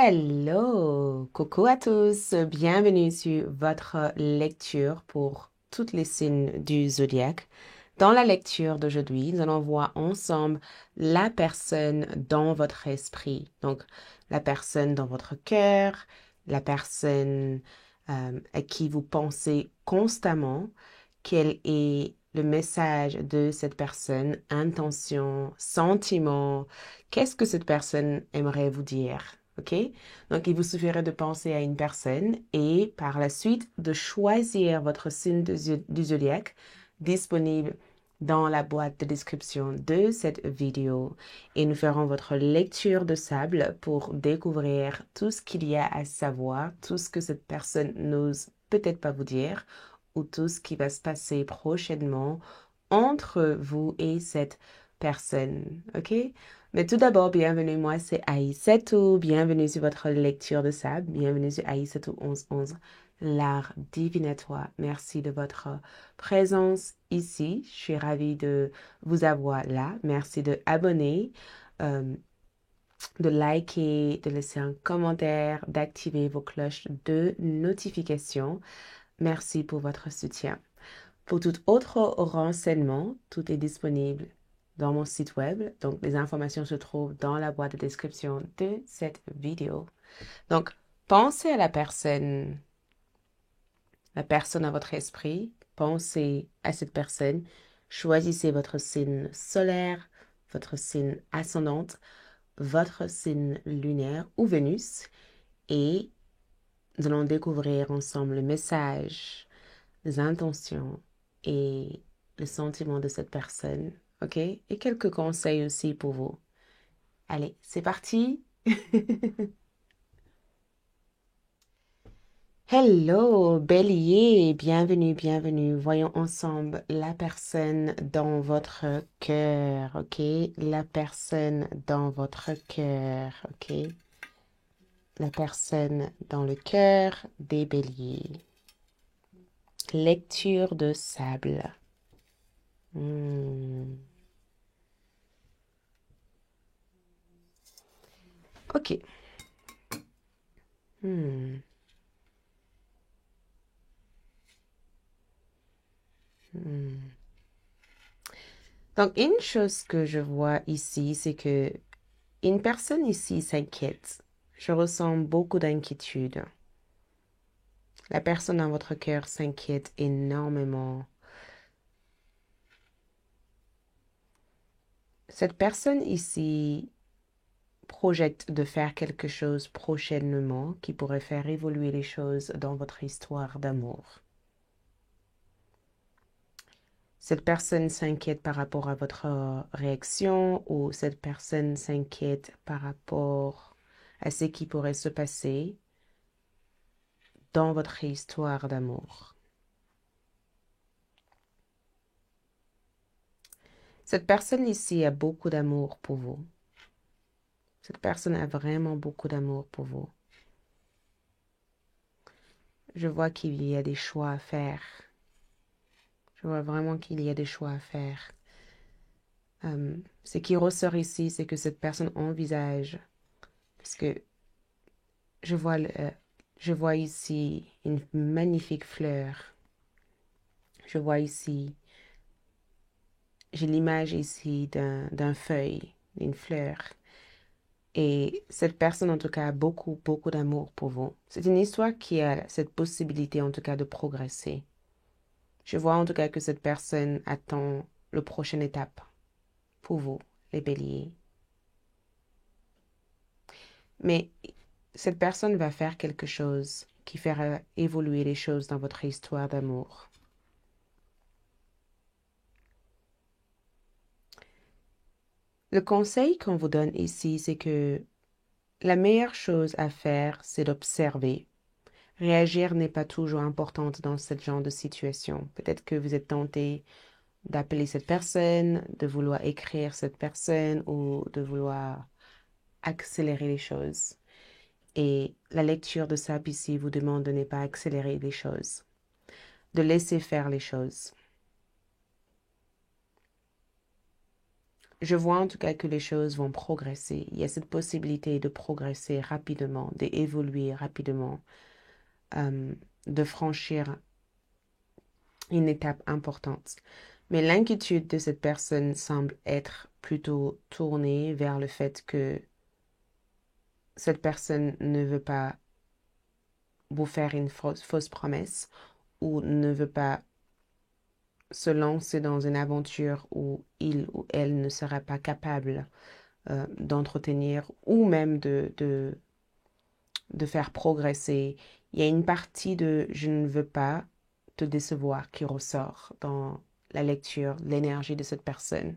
Hello, coucou à tous, bienvenue sur votre lecture pour toutes les signes du zodiaque. Dans la lecture d'aujourd'hui, nous allons voir ensemble la personne dans votre esprit. Donc, la personne dans votre cœur, la personne à qui vous pensez constamment, quel est le message de cette personne, intention, sentiment, qu'est-ce que cette personne aimerait vous dire? OK? Donc, il vous suffirait de penser à une personne et par la suite de choisir votre signe du zodiaque disponible dans la boîte de description de cette vidéo et nous ferons votre lecture de sable pour découvrir tout ce qu'il y a à savoir, tout ce que cette personne n'ose peut-être pas vous dire ou tout ce qui va se passer prochainement entre vous et cette personne. OK? Mais tout d'abord, bienvenue, moi c'est Aïssatou, bienvenue sur votre lecture de sable, bienvenue sur Aïssatou 1111, l'art divinatoire. Merci de votre présence ici, je suis ravie de vous avoir là, merci de abonner, de liker, de laisser un commentaire, d'activer vos cloches de notification. Merci pour votre soutien. Pour tout autre renseignement, tout est disponible dans mon site web. Donc, les informations se trouvent dans la boîte de description de cette vidéo. Donc, pensez à la personne à votre esprit. Pensez à cette personne. Choisissez votre signe solaire, votre signe ascendante, votre signe lunaire ou Vénus. Et nous allons découvrir ensemble le message, les intentions et le sentiment de cette personne, ok? Et quelques conseils aussi pour vous. Allez, c'est parti! Hello, bélier, bienvenue, bienvenue. Voyons ensemble la personne dans votre cœur, ok? La personne dans votre cœur, ok? La personne dans le cœur des béliers. Lecture de sable. Hmm. Ok. Hmm. Hmm. Donc, une chose que je vois ici, c'est que une personne ici s'inquiète. Je ressens beaucoup d'inquiétude. La personne dans votre cœur s'inquiète énormément. Cette personne ici projette de faire quelque chose prochainement qui pourrait faire évoluer les choses dans votre histoire d'amour. Cette personne s'inquiète par rapport à votre réaction ou cette personne s'inquiète par rapport à ce qui pourrait se passer dans votre histoire d'amour. Cette personne ici a beaucoup d'amour pour vous. Cette personne a vraiment beaucoup d'amour pour vous. Je vois qu'il y a des choix à faire. Je vois vraiment qu'il y a des choix à faire. Ce qui ressort ici, c'est que cette personne envisage, parce que je vois, je vois ici une magnifique fleur. Je vois ici, j'ai l'image ici d'un feuille, d'une fleur. Et cette personne, en tout cas, a beaucoup, beaucoup d'amour pour vous. C'est une histoire qui a cette possibilité, en tout cas, de progresser. Je vois, en tout cas, que cette personne attend la prochaine étape pour vous, les béliers. Mais cette personne va faire quelque chose qui fera évoluer les choses dans votre histoire d'amour. Le conseil qu'on vous donne ici, c'est que la meilleure chose à faire, c'est d'observer. Réagir n'est pas toujours importante dans ce genre de situation. Peut-être que vous êtes tenté d'appeler cette personne, de vouloir écrire cette personne ou de vouloir accélérer les choses. Et la lecture de ça ici vous demande de ne pas accélérer les choses, de laisser faire les choses. Je vois en tout cas que les choses vont progresser. Il y a cette possibilité de progresser rapidement, d'évoluer rapidement, euh, de franchir une étape importante. Mais l'inquiétude de cette personne semble être plutôt tournée vers le fait que cette personne ne veut pas vous faire une fausse promesse ou ne veut pas se lancer dans une aventure où il ou elle ne sera pas capable d'entretenir ou même de faire progresser. Il y a une partie de je ne veux pas te décevoir qui ressort dans la lecture, l'énergie de cette personne.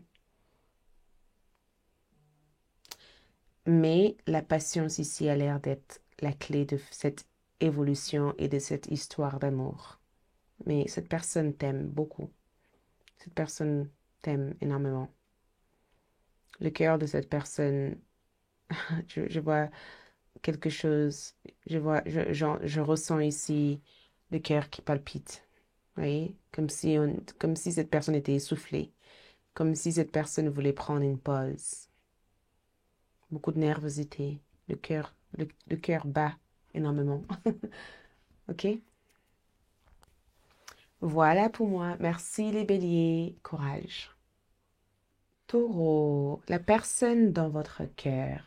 Mais la patience ici a l'air d'être la clé de cette évolution et de cette histoire d'amour. Mais cette personne t'aime beaucoup. Cette personne t'aime énormément. Le cœur de cette personne, je vois quelque chose, je ressens ici le cœur qui palpite. Vous voyez? Comme si cette personne était essoufflée. Comme si cette personne voulait prendre une pause. Beaucoup de nervosité. Le cœur bat énormément. OK? Voilà pour moi. Merci les béliers. Courage. Taureau, la personne dans votre cœur.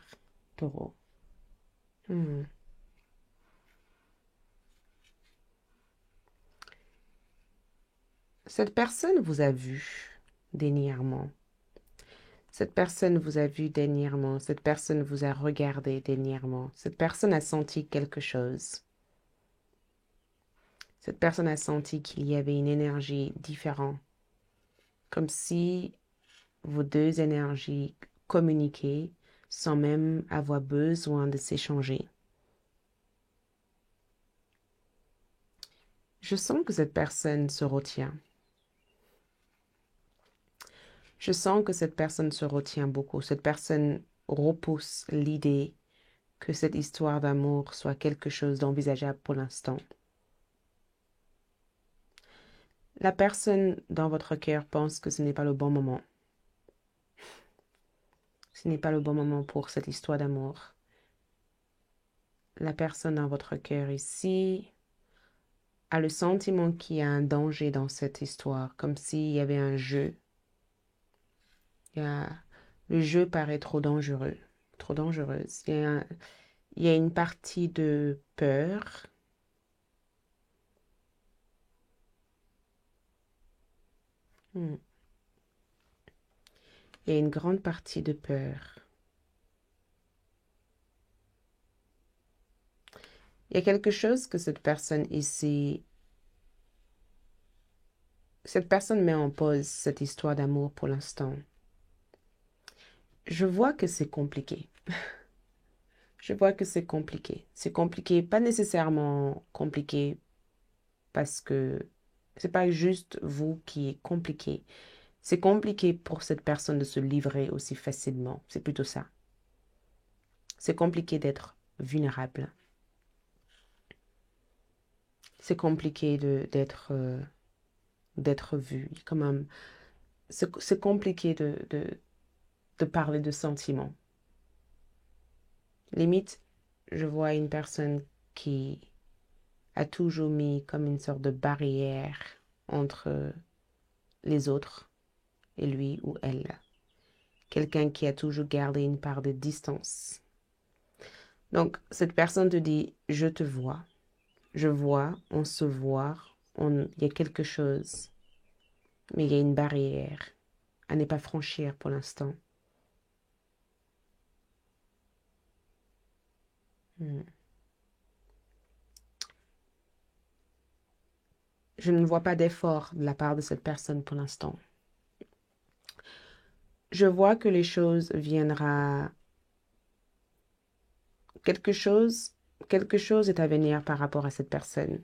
Taureau. Hmm. Cette personne vous a vu dernièrement. Cette personne vous a vu dernièrement. Cette personne vous a regardé dernièrement. Cette personne a senti quelque chose. Cette personne a senti qu'il y avait une énergie différente. Comme si vos deux énergies communiquaient sans même avoir besoin de s'échanger. Je sens que cette personne se retient. Je sens que cette personne se retient beaucoup. Cette personne repousse l'idée que cette histoire d'amour soit quelque chose d'envisageable pour l'instant. La personne dans votre cœur pense que ce n'est pas le bon moment. Ce n'est pas le bon moment pour cette histoire d'amour. La personne dans votre cœur ici a le sentiment qu'il y a un danger dans cette histoire, comme s'il y avait un jeu. Le jeu paraît trop dangereux, trop dangereuse. Il y a une partie de peur. Hmm. Il y a une grande partie de peur. Il y a quelque chose que cette personne ici, cette personne met en pause cette histoire d'amour pour l'instant. Je vois que c'est compliqué. Je vois que c'est compliqué. C'est compliqué, pas nécessairement compliqué parce que c'est pas juste vous qui est compliqué. C'est compliqué pour cette personne de se livrer aussi facilement. C'est plutôt ça. C'est compliqué d'être vulnérable. C'est compliqué d'être vu. C'est compliqué de parler de sentiments. Limite, je vois une personne qui a toujours mis comme une sorte de barrière entre les autres et lui ou elle. Quelqu'un qui a toujours gardé une part de distance. Donc, cette personne te dit, je te vois, je vois, on se voit, il y a quelque chose, mais il y a une barrière à ne pas franchir pour l'instant. Hmm. Je ne vois pas d'effort de la part de cette personne pour l'instant. Je vois que les choses viendra, quelque chose, quelque chose est à venir par rapport à cette personne.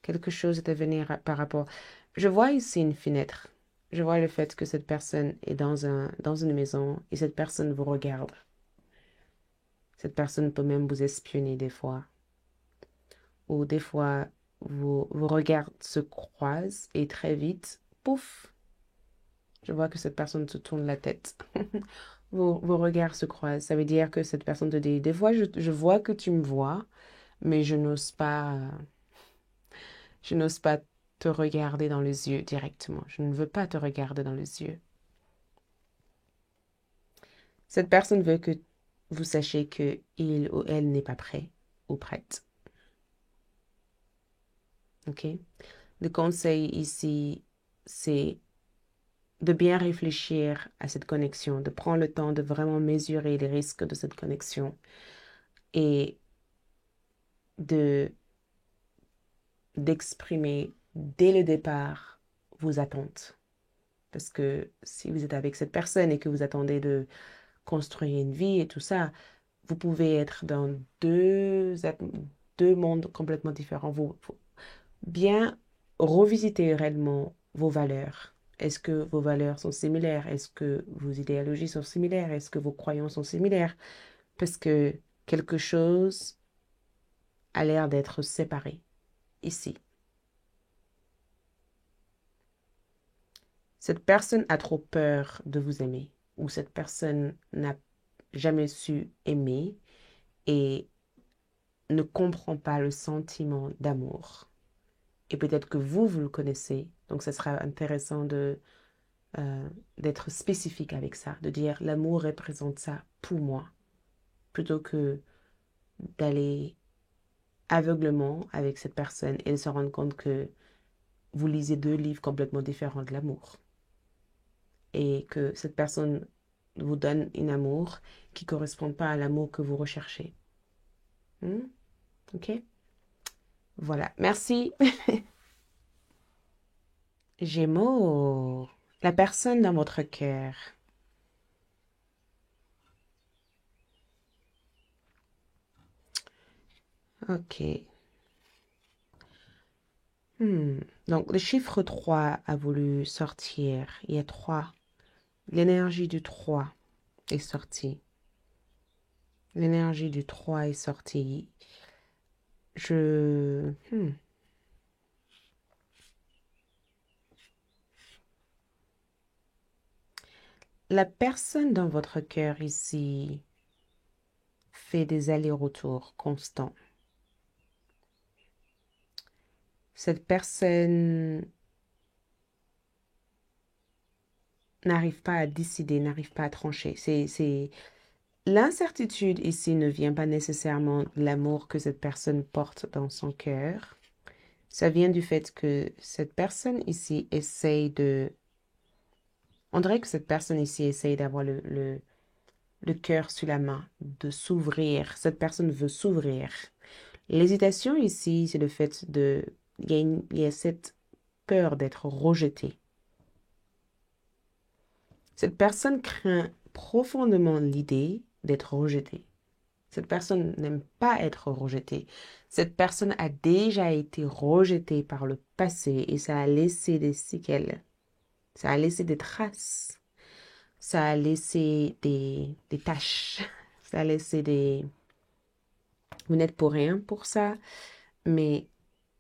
Quelque chose est à venir par rapport. Je vois ici une fenêtre. Je vois le fait que cette personne est dans une maison et cette personne vous regarde. Cette personne peut même vous espionner des fois. Ou des fois, vos regards se croisent et très vite, pouf, Je vois que cette personne se tourne la tête. Vos regards se croisent. Ça veut dire que cette personne te dit, des fois, je vois que tu me vois, mais je n'ose pas te regarder dans les yeux directement. Je ne veux pas te regarder dans les yeux. Cette personne veut que vous sachiez que il ou elle n'est pas prêt ou prête. OK? Le conseil ici, c'est de bien réfléchir à cette connexion, de prendre le temps de vraiment mesurer les risques de cette connexion et de d'exprimer dès le départ vos attentes. Parce que si vous êtes avec cette personne et que vous attendez de construire une vie et tout ça, vous pouvez être dans deux mondes complètement différents. Vous bien revisiter réellement vos valeurs. Est-ce que vos valeurs sont similaires? Est-ce que vos idéologies sont similaires? Est-ce que vos croyances sont similaires? Parce que quelque chose a l'air d'être séparé ici. Cette personne a trop peur de vous aimer ou cette personne n'a jamais su aimer et ne comprend pas le sentiment d'amour. Et peut-être que vous le connaissez. Donc, ce sera intéressant euh, d'être spécifique avec ça, de dire l'amour représente ça pour moi, plutôt que d'aller aveuglement avec cette personne et de se rendre compte que vous lisez deux livres complètement différents de l'amour et que cette personne vous donne un amour qui ne correspond pas à l'amour que vous recherchez. Hmm? OK? Voilà. Merci. Gémeaux, la personne dans votre cœur. OK. Hmm. Donc, le chiffre 3 a voulu sortir. Il y a 3. L'énergie du 3 est sortie. L'énergie du 3 est sortie. Je... La personne dans votre cœur ici fait des allers-retours constants. Cette personne n'arrive pas à décider, n'arrive pas à trancher. L'incertitude ici ne vient pas nécessairement de l'amour que cette personne porte dans son cœur. Ça vient du fait que cette personne ici essaye de... On dirait que cette personne ici essaye d'avoir le cœur sur la main, de s'ouvrir. Cette personne veut s'ouvrir. L'hésitation ici, c'est le fait de... il y a cette peur d'être rejetée. Cette personne craint profondément l'idée d'être rejetée. Cette personne n'aime pas être rejetée. Cette personne a déjà été rejetée par le passé et ça a laissé des séquelles. Ça a laissé des traces. Ça a laissé des taches. Ça a laissé des... Vous n'êtes pour rien pour ça, mais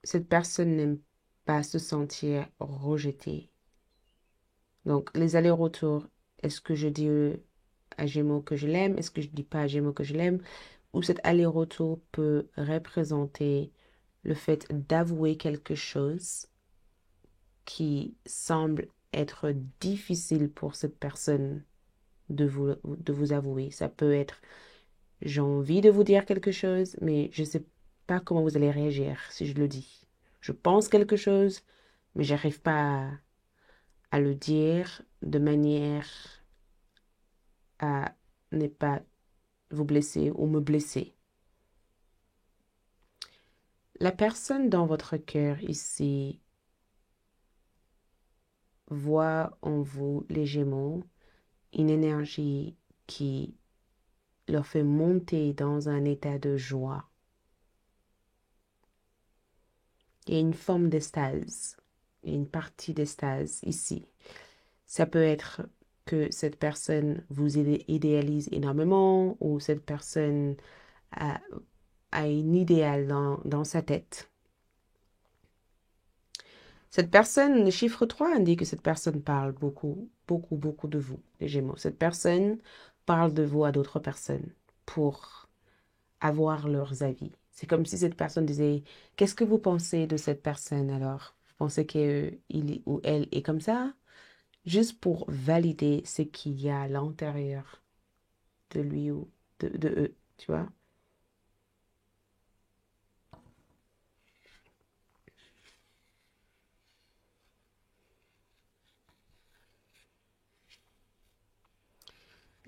cette personne n'aime pas se sentir rejetée. Donc, les allers-retours, est-ce que je dis à Gémeaux que je l'aime? Est-ce que je dis pas à Gémeaux que je l'aime? Ou cet aller-retour peut représenter le fait d'avouer quelque chose qui semble être difficile pour cette personne de vous avouer. Ça peut être, j'ai envie de vous dire quelque chose, mais je ne sais pas comment vous allez réagir si je le dis. Je pense quelque chose, mais j'arrive pas à le dire de manière à ne pas vous blesser ou me blesser. La personne dans votre cœur ici voit en vous, les Gémeaux, une énergie qui leur fait monter dans un état de joie. Il y a une forme d'extase, il y a une partie d'extase ici. Ça peut être que cette personne vous idéalise énormément ou cette personne a, a un idéal dans sa tête. Cette personne, le chiffre 3 indique que cette personne parle beaucoup, beaucoup, beaucoup de vous, les Gémeaux. Cette personne parle de vous à d'autres personnes pour avoir leurs avis. C'est comme si cette personne disait, qu'est-ce que vous pensez de cette personne alors? Vous pensez qu'il ou elle est comme ça? Juste pour valider ce qu'il y a à l'intérieur de lui ou de eux, tu vois?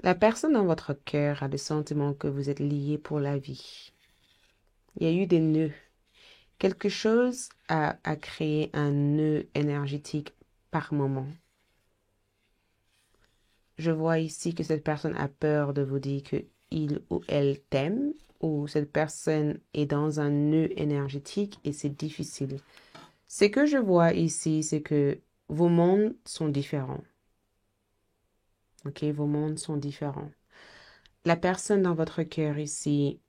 La personne dans votre cœur a le sentiment que vous êtes liés pour la vie. Il y a eu des nœuds. Quelque chose a créé un nœud énergétique par moment. Je vois ici que cette personne a peur de vous dire que il ou elle t'aime, ou cette personne est dans un nœud énergétique et c'est difficile. Ce que je vois ici, c'est que vos mondes sont différents. Ok, vos mondes sont différents. La personne dans votre cœur ici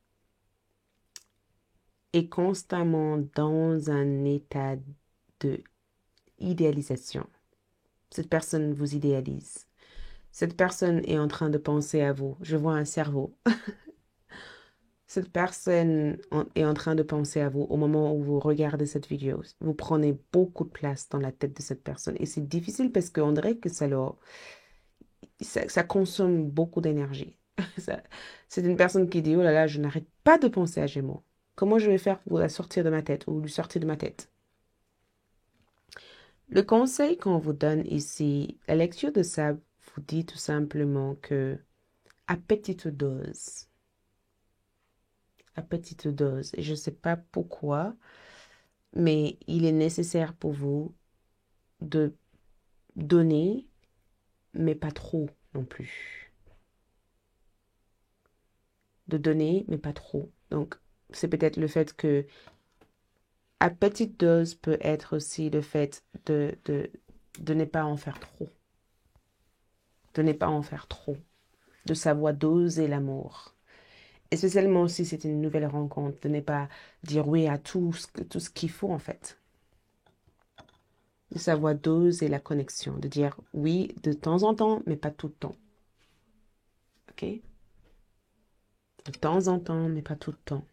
est constamment dans un état de idéalisation. Cette personne vous idéalise. Cette personne est en train de penser à vous. Je vois un cerveau. Cette personne est en train de penser à vous au moment où vous regardez cette vidéo. Vous prenez beaucoup de place dans la tête de cette personne. Et c'est difficile parce qu'on dirait que ça consomme beaucoup d'énergie. C'est une personne qui dit, oh là là, je n'arrête pas de penser à Gémeaux. Comment je vais faire pour la sortir de ma tête ou lui sortir de ma tête? Le conseil qu'on vous donne ici, la lecture de ça vous dit tout simplement que à petite dose, à petite dose, et je ne sais pas pourquoi, mais il est nécessaire pour vous de donner, mais pas trop non plus. De donner, mais pas trop. Donc, c'est peut-être le fait que à petite dose peut être aussi le fait de ne pas en faire trop. De ne pas en faire trop. De savoir doser l'amour. Et spécialement si c'est une nouvelle rencontre, de ne pas dire oui à tout ce qu'il faut en fait. De savoir doser la connexion, de dire oui de temps en temps, mais pas tout le temps. Ok? De temps en temps, mais pas tout le temps.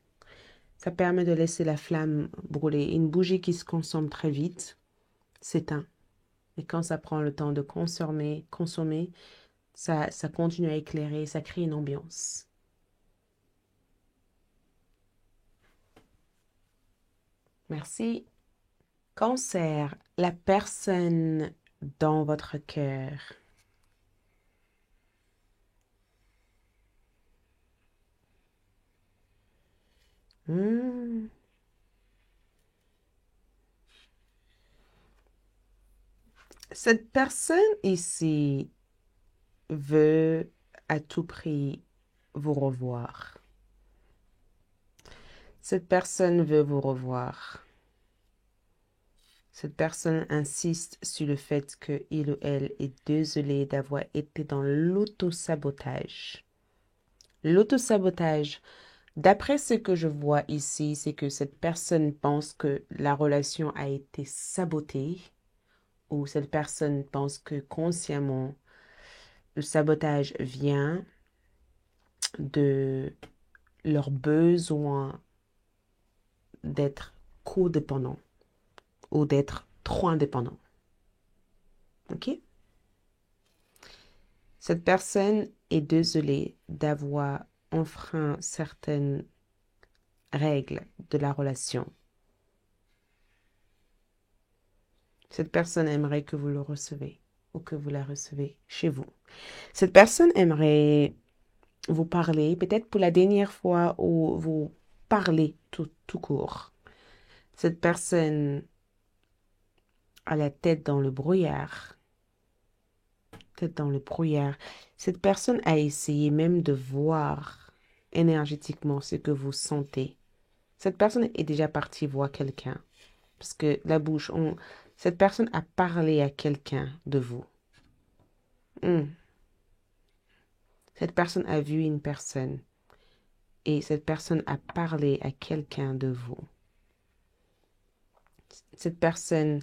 Ça permet de laisser la flamme brûler. Une bougie qui se consomme très vite s'éteint. Et quand ça prend le temps de consommer, ça continue à éclairer, ça crée une ambiance. Merci. Cancer, la personne dans votre cœur. Hmm. Cette personne ici veut à tout prix vous revoir. Cette personne veut vous revoir. Cette personne insiste sur le fait qu'il ou elle est désolé d'avoir été dans l'autosabotage. L'autosabotage, d'après ce que je vois ici, c'est que cette personne pense que la relation a été sabotée ou cette personne pense que consciemment, le sabotage vient de leur besoin d'être codépendant ou d'être trop indépendant. OK? Cette personne est désolée d'avoir enfreint certaines règles de la relation. Cette personne aimerait que vous le recevez ou que vous la recevez chez vous. Cette personne aimerait vous parler, peut-être pour la dernière fois, ou vous parler tout court. Cette personne a la tête dans le brouillard. Tête dans le brouillard. Cette personne a essayé même de voir énergétiquement ce que vous sentez. Cette personne est déjà partie voir quelqu'un. Parce que la bouche, cette personne a parlé à quelqu'un de vous. Hmm. Cette personne a vu une personne. Et cette personne a parlé à quelqu'un de vous. Cette personne,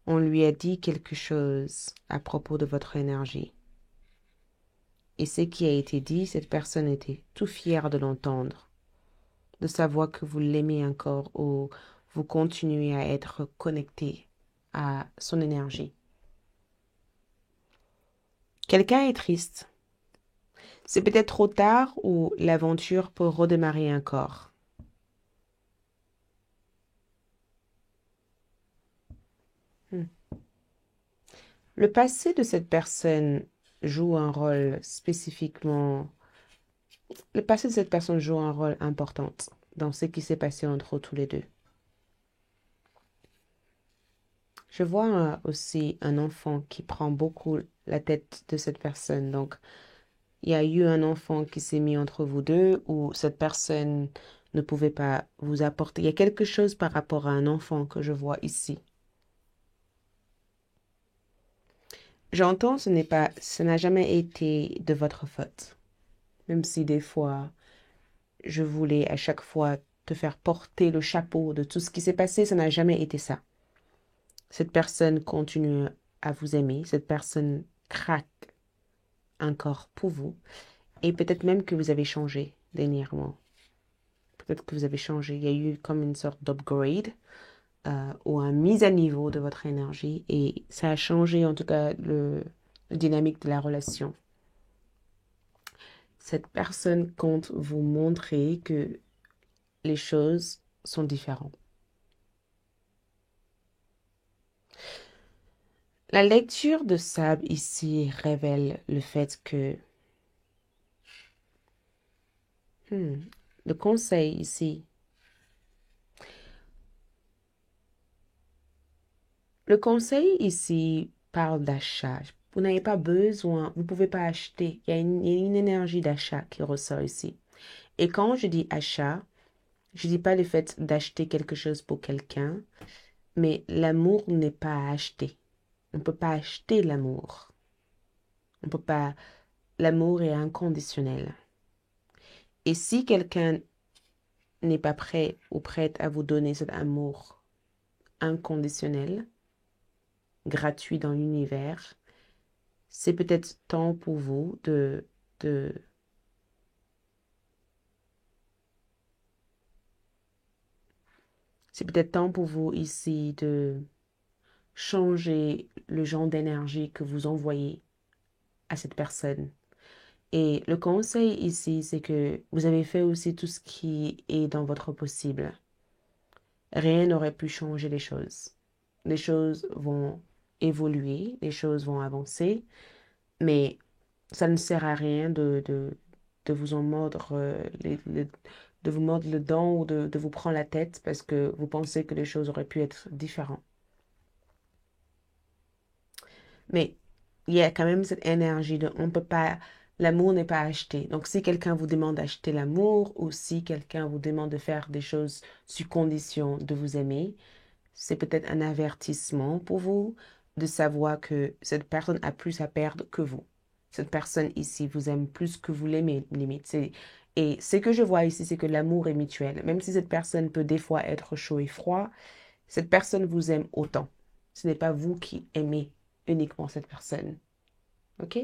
on lui a dit quelque chose à propos de votre énergie. Et ce qui a été dit, cette personne était tout fière de l'entendre, de savoir que vous l'aimez encore ou vous continuez à être connecté à son énergie. Quelqu'un est triste. C'est peut-être trop tard ou l'aventure peut redémarrer encore. Hmm. Le passé de cette personne joue un rôle spécifiquement. Le passé de cette personne joue un rôle important dans ce qui s'est passé entre tous les deux. Je vois aussi un enfant qui prend beaucoup la tête de cette personne. Donc, il y a eu un enfant qui s'est mis entre vous deux ou cette personne ne pouvait pas vous apporter. Il y a quelque chose par rapport à un enfant que je vois ici. J'entends, ce n'a jamais été de votre faute. Même si des fois, je voulais à chaque fois te faire porter le chapeau de tout ce qui s'est passé, ça n'a jamais été ça. Cette personne continue à vous aimer, cette personne craque encore pour vous, et peut-être même que vous avez changé dernièrement. Peut-être que vous avez changé. Il y a eu comme une sorte d'upgrade ou une mise à niveau de votre énergie, et ça a changé en tout cas le dynamique de la relation. Cette personne compte vous montrer que les choses sont différentes. La lecture de sable ici révèle le fait que le conseil ici, le conseil ici parle d'achat. Vous n'avez pas besoin, vous ne pouvez pas acheter. Il y a une énergie d'achat qui ressort ici. Et quand je dis achat, je ne dis pas le fait d'acheter quelque chose pour quelqu'un, mais l'amour n'est pas à acheter. On ne peut pas acheter l'amour. On peut pas. L'amour est inconditionnel. Et si quelqu'un n'est pas prêt ou prête à vous donner cet amour inconditionnel, gratuit dans l'univers, c'est peut-être temps pour vous de, c'est peut-être temps pour vous ici de changer le genre d'énergie que vous envoyez à cette personne. Et le conseil ici, c'est que vous avez fait aussi tout ce qui est dans votre possible. Rien n'aurait pu changer les choses. Les choses vont évoluer, les choses vont avancer, mais ça ne sert à rien de vous en mordre, de vous mordre le dent ou de vous prendre la tête parce que vous pensez que les choses auraient pu être différentes. Mais il y a quand même cette énergie de on peut pas, l'amour n'est pas acheté. Donc si quelqu'un vous demande d'acheter l'amour ou si quelqu'un vous demande de faire des choses sous condition de vous aimer, c'est peut-être un avertissement pour vous de savoir que cette personne a plus à perdre que vous. Cette personne ici vous aime plus que vous l'aimez, limite. Et ce que je vois ici, c'est que l'amour est mutuel. Même si cette personne peut des fois être chaud et froid, cette personne vous aime autant. Ce n'est pas vous qui aimez uniquement cette personne. OK?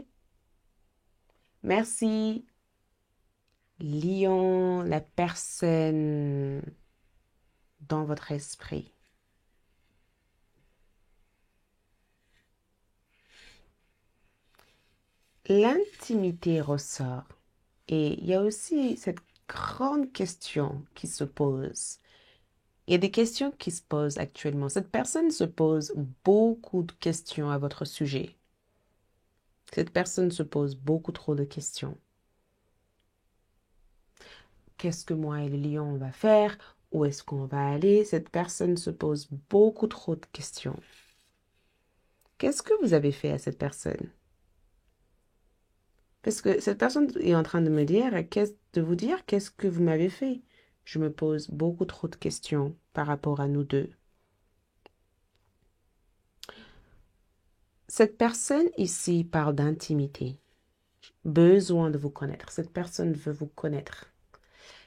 Merci. Lion, la personne dans votre esprit. L'intimité ressort. Et il y a aussi cette grande question qui se pose. Il y a des questions qui se posent actuellement. Cette personne se pose beaucoup de questions à votre sujet. Cette personne se pose beaucoup trop de questions. Qu'est-ce que moi et le lion on va faire? Où est-ce qu'on va aller? Cette personne se pose beaucoup trop de questions. Qu'est-ce que vous avez fait à cette personne? Parce que cette personne est en train de me dire, de vous dire, qu'est-ce que vous m'avez fait? Je me pose beaucoup trop de questions par rapport à nous deux. Cette personne ici parle d'intimité, besoin de vous connaître. Cette personne veut vous connaître.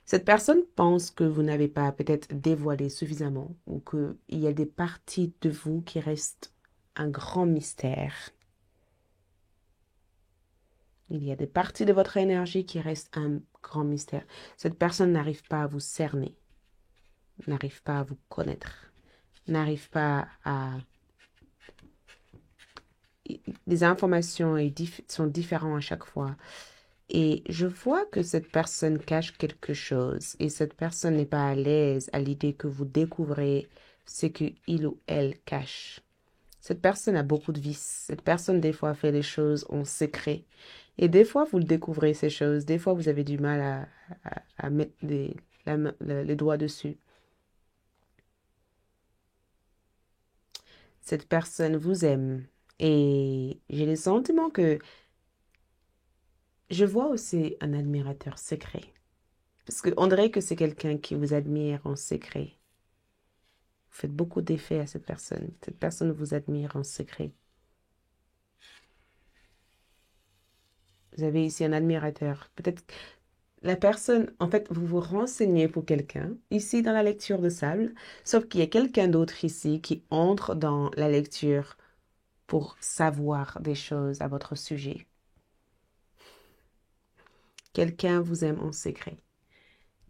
Cette personne pense que vous n'avez pas peut-être dévoilé suffisamment ou qu'il y a des parties de vous qui restent un grand mystère. Il y a des parties de votre énergie qui restent un grand mystère. Cette personne n'arrive pas à vous cerner, n'arrive pas à vous connaître, n'arrive pas à... Les informations sont différentes à chaque fois. Et je vois que cette personne cache quelque chose et cette personne n'est pas à l'aise à l'idée que vous découvrez ce qu'il ou elle cache. Cette personne a beaucoup de vices. Cette personne, des fois, fait des choses en secret. Et des fois, vous le découvrez, ces choses. Des fois, vous avez du mal à mettre les doigts dessus. Cette personne vous aime. Et j'ai le sentiment que je vois aussi un admirateur secret. Parce qu'on dirait que c'est quelqu'un qui vous admire en secret. Vous faites beaucoup d'effets à cette personne. Cette personne vous admire en secret. Vous avez ici un admirateur. Peut-être la personne, en fait, vous vous renseignez pour quelqu'un, ici dans la lecture de sable, sauf qu'il y a quelqu'un d'autre ici qui entre dans la lecture pour savoir des choses à votre sujet. Quelqu'un vous aime en secret.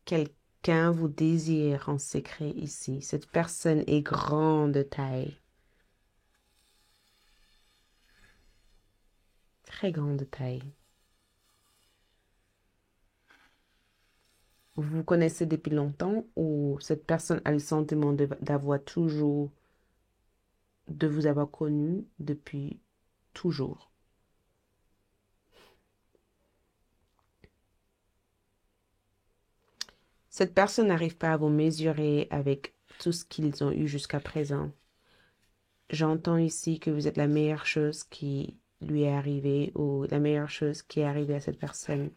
Quelqu'un vous désire en secret ici. Cette personne est grande de taille. Très grande de taille. Vous vous connaissez depuis longtemps ou cette personne a le sentiment d'avoir toujours, de vous avoir connu depuis toujours. Cette personne n'arrive pas à vous mesurer avec tout ce qu'ils ont eu jusqu'à présent. J'entends ici que vous êtes la meilleure chose qui lui est arrivée ou la meilleure chose qui est arrivée à cette personne.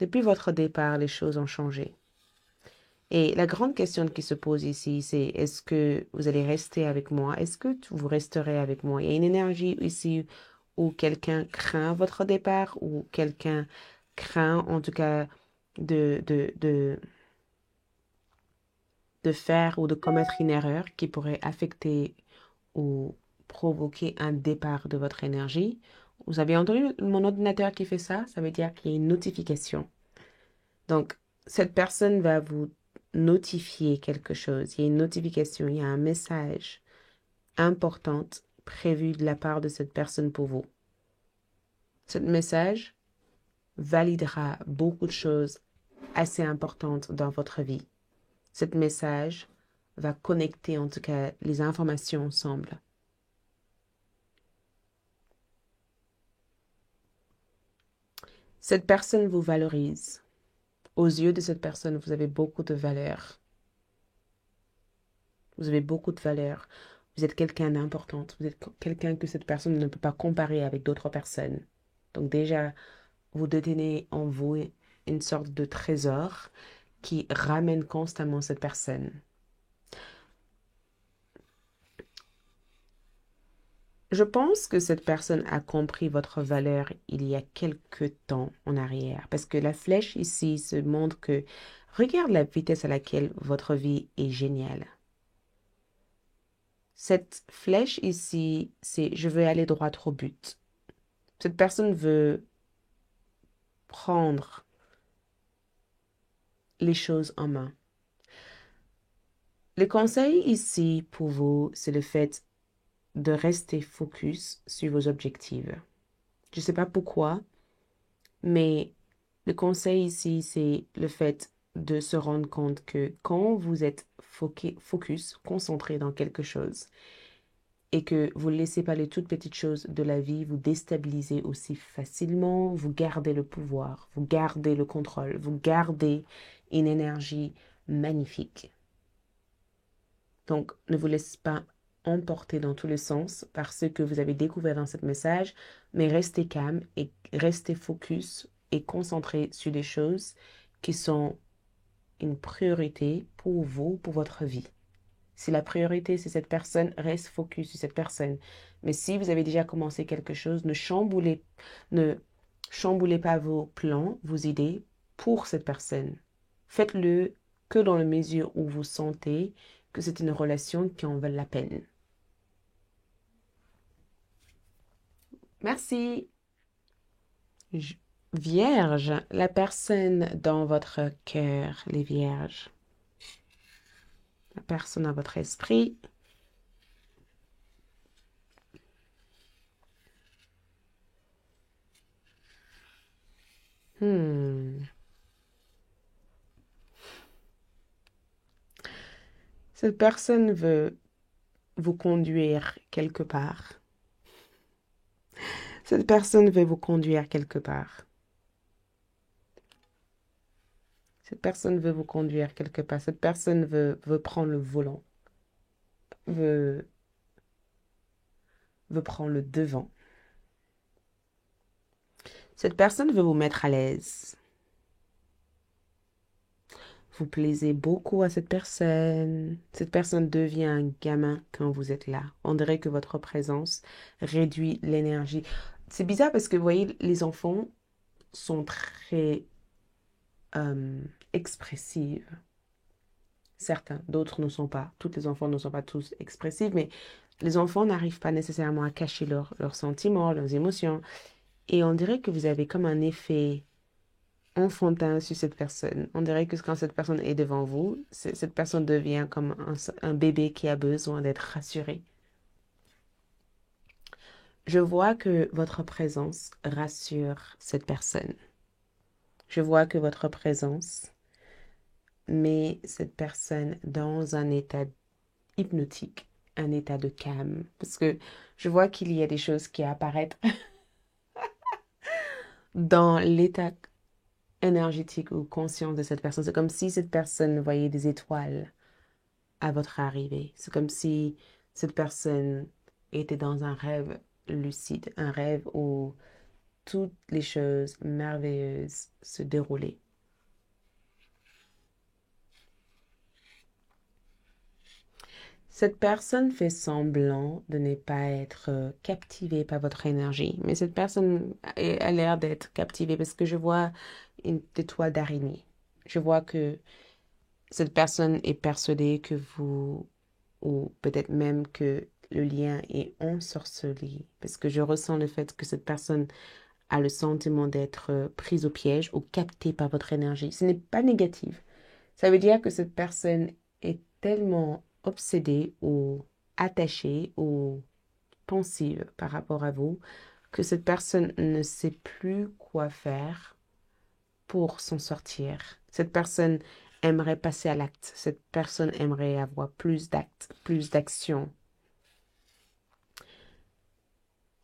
Depuis votre départ, les choses ont changé. Et la grande question qui se pose ici, c'est est-ce que vous allez rester avec moi? Est-ce que vous resterez avec moi? Il y a une énergie ici où quelqu'un craint votre départ ou quelqu'un craint en tout cas de, de, de, de faire ou de commettre une erreur qui pourrait affecter ou provoquer un départ de votre énergie. Vous avez entendu mon ordinateur qui fait ça? Ça veut dire qu'il y a une notification. Donc, cette personne va vous notifier quelque chose. Il y a une notification, il y a un message important prévu de la part de cette personne pour vous. Ce message validera beaucoup de choses assez importantes dans votre vie. Ce message va connecter en tout cas les informations ensemble. Cette personne vous valorise. Aux yeux de cette personne, vous avez beaucoup de valeur. Vous avez beaucoup de valeur. Vous êtes quelqu'un d'important. Vous êtes quelqu'un que cette personne ne peut pas comparer avec d'autres personnes. Donc déjà, vous détenez en vous une sorte de trésor qui ramène constamment cette personne. Je pense que cette personne a compris votre valeur il y a quelque temps en arrière. Parce que la flèche ici se montre que regarde la vitesse à laquelle votre vie est géniale. Cette flèche ici, c'est je veux aller droit au but. Cette personne veut prendre les choses en main. Le conseil ici pour vous, c'est le fait de rester focus sur vos objectifs. Je ne sais pas pourquoi, mais le conseil ici, c'est le fait de se rendre compte que quand vous êtes focus, concentré dans quelque chose, et que vous ne laissez pas les toutes petites choses de la vie vous déstabiliser aussi facilement, vous gardez le pouvoir, vous gardez le contrôle, vous gardez une énergie magnifique. Donc, ne vous laissez pas emporter dans tous les sens par ce que vous avez découvert dans ce message, mais restez calme et restez focus et concentré sur des choses qui sont une priorité pour vous, pour votre vie. Si la priorité, c'est cette personne, reste focus sur cette personne. Mais si vous avez déjà commencé quelque chose, ne chamboulez pas vos plans, vos idées pour cette personne. Faites-le que dans la mesure où vous sentez que c'est une relation qui en vaut la peine. Merci. J- Vierge, la personne dans votre cœur, les vierges, la personne dans votre esprit. Hmm. Cette personne veut vous conduire quelque part. Cette personne veut vous conduire quelque part. Cette personne veut vous conduire quelque part. Cette personne veut prendre le volant, veut, veut prendre le devant. Cette personne veut vous mettre à l'aise. Vous plaisez beaucoup à cette personne. Cette personne devient un gamin quand vous êtes là. On dirait que votre présence réduit l'énergie. C'est bizarre parce que vous voyez, les enfants sont très expressives. Certains, d'autres ne sont pas. Tous les enfants ne sont pas tous expressifs, mais les enfants n'arrivent pas nécessairement à cacher leurs sentiments, leurs émotions. Et on dirait que vous avez comme un effet enfantin sur cette personne. On dirait que quand cette personne est devant vous, cette personne devient comme un bébé qui a besoin d'être rassuré. Je vois que votre présence rassure cette personne. Je vois que votre présence met cette personne dans un état hypnotique, un état de calme. Parce que je vois qu'il y a des choses qui apparaissent dans l'état énergétique ou conscient de cette personne. C'est comme si cette personne voyait des étoiles à votre arrivée. C'est comme si cette personne était dans un rêve lucide, un rêve où toutes les choses merveilleuses se déroulaient. Cette personne fait semblant de ne pas être captivée par votre énergie, mais cette personne a l'air d'être captivée parce que je vois une étoile d'araignée. Je vois que cette personne est persuadée que vous, ou peut-être même que le lien est ensorcelé, parce que je ressens le fait que cette personne a le sentiment d'être prise au piège ou captée par votre énergie. Ce n'est pas négatif. Ça veut dire que cette personne est tellement obsédée ou attachée ou pensive par rapport à vous que cette personne ne sait plus quoi faire pour s'en sortir. Cette personne aimerait passer à l'acte. Cette personne aimerait avoir plus d'actes, plus d'actions.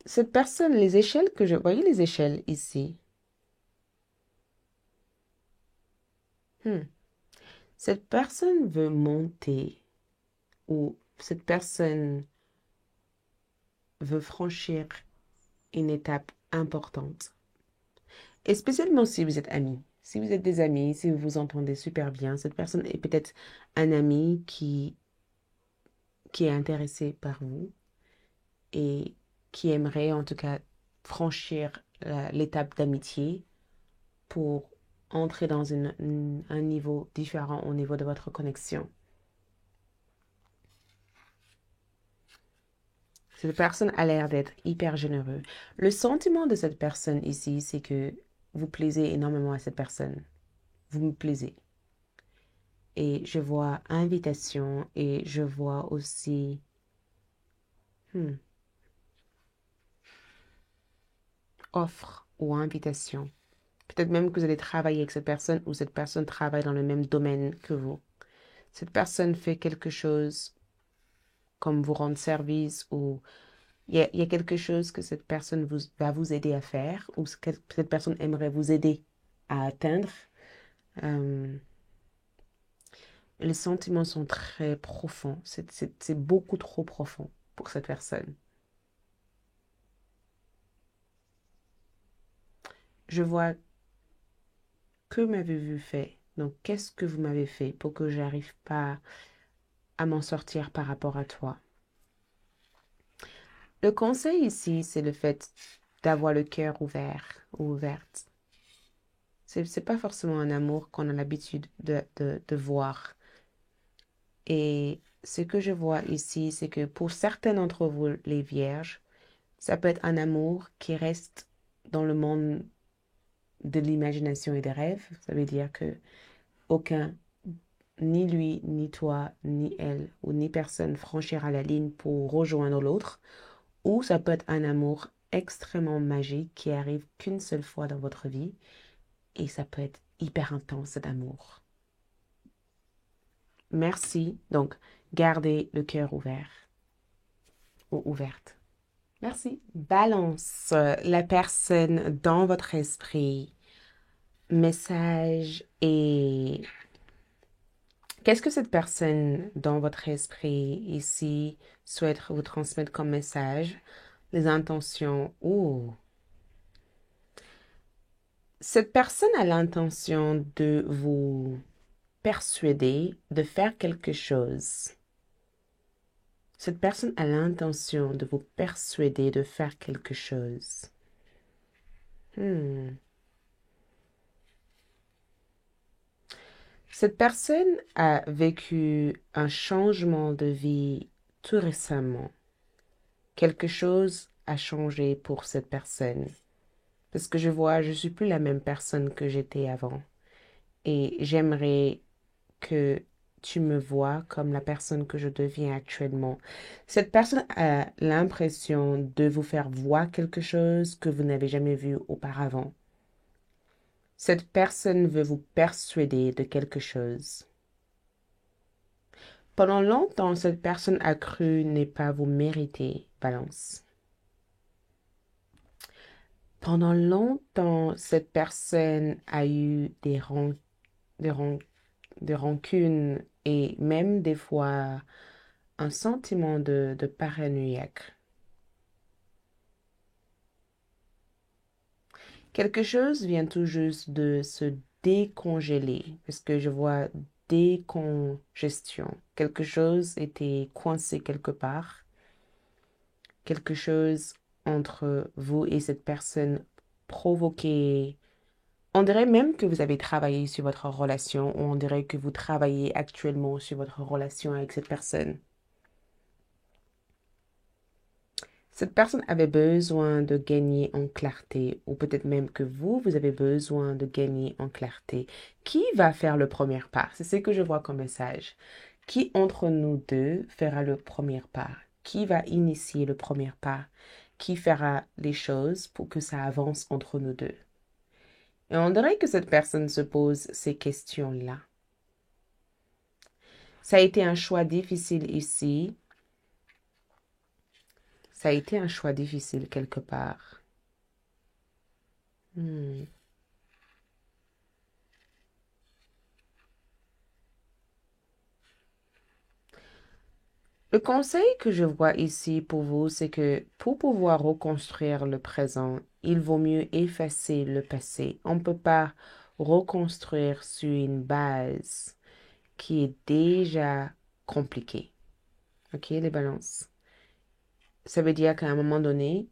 Cette personne, les échelles que je... Voyez les échelles ici. Hmm. Cette personne veut monter ou cette personne veut franchir une étape importante. Et spécialement si vous êtes amis. Si vous êtes des amis, si vous vous entendez super bien, cette personne est peut-être un ami qui est intéressé par vous et qui aimerait en tout cas franchir l'étape d'amitié pour entrer dans un niveau différent au niveau de votre connexion. Cette personne a l'air d'être hyper généreux. Le sentiment de cette personne ici, c'est que vous plaisez énormément à cette personne. Vous me plaisez. Et je vois invitation et je vois aussi hmm, offre ou invitation. Peut-être même que vous allez travailler avec cette personne ou cette personne travaille dans le même domaine que vous. Cette personne fait quelque chose comme vous rendre service ou il y a quelque chose que cette personne va vous aider à faire ou que cette personne aimerait vous aider à atteindre. Euh, les sentiments sont très profonds. C'est beaucoup trop profond pour cette personne. Je vois que m'avez-vous fait? Donc, qu'est-ce que vous m'avez fait pour que j'arrive pas à m'en sortir par rapport à toi? Le conseil ici, c'est le fait d'avoir le cœur ouvert ou ouverte. C'est pas forcément un amour qu'on a l'habitude de voir. Et ce que je vois ici, c'est que pour certains d'entre vous, les vierges, Ça peut être un amour qui reste dans le monde de l'imagination et des rêves. Ça veut dire que aucun, ni lui, ni toi, ni elle, ou ni personne franchira la ligne pour rejoindre l'autre. Ou ça peut être un amour extrêmement magique qui arrive qu'une seule fois dans votre vie. Et ça peut être hyper intense, cet amour. Merci. Donc, gardez le cœur ouvert ou ouverte. Merci. Balance la personne dans votre esprit. Message et qu'est-ce que cette personne dans votre esprit ici souhaite vous transmettre comme message? Les intentions. Oh. Cette personne a l'intention de vous persuader de faire quelque chose. Cette personne a l'intention de vous persuader de faire quelque chose. Cette personne a vécu un changement de vie tout récemment. Quelque chose a changé pour cette personne. Parce que je vois, je suis plus la même personne que j'étais avant. Et j'aimerais que tu me vois comme la personne que je deviens actuellement. Cette personne a l'impression de vous faire voir quelque chose que vous n'avez jamais vu auparavant. Cette personne veut vous persuader de quelque chose. Pendant longtemps, cette personne a cru ne pas vous mériter, Balance. Pendant longtemps, cette personne a eu des rancunes et même des fois un sentiment de paranoïaque. Quelque chose vient tout juste de se décongeler, parce que je vois décongestion. Quelque chose était coincé quelque part. Quelque chose entre vous et cette personne provoquait. On dirait même que vous avez travaillé sur votre relation, ou on dirait que vous travaillez actuellement sur votre relation avec cette personne. Cette personne avait besoin de gagner en clarté, ou peut-être même que vous avez besoin de gagner en clarté. Qui va faire le premier pas? C'est ce que je vois comme message. Qui entre nous deux fera le premier pas? Qui va initier le premier pas? Qui fera les choses pour que ça avance entre nous deux? Et on dirait que cette personne se pose ces questions-là. Ça a été un choix difficile ici. Ça a été un choix difficile quelque part. Le conseil que je vois ici pour vous, c'est que pour pouvoir reconstruire le présent, il vaut mieux effacer le passé. On ne peut pas reconstruire sur une base qui est déjà compliquée. OK, les balances. Ça veut dire qu'à un moment donné,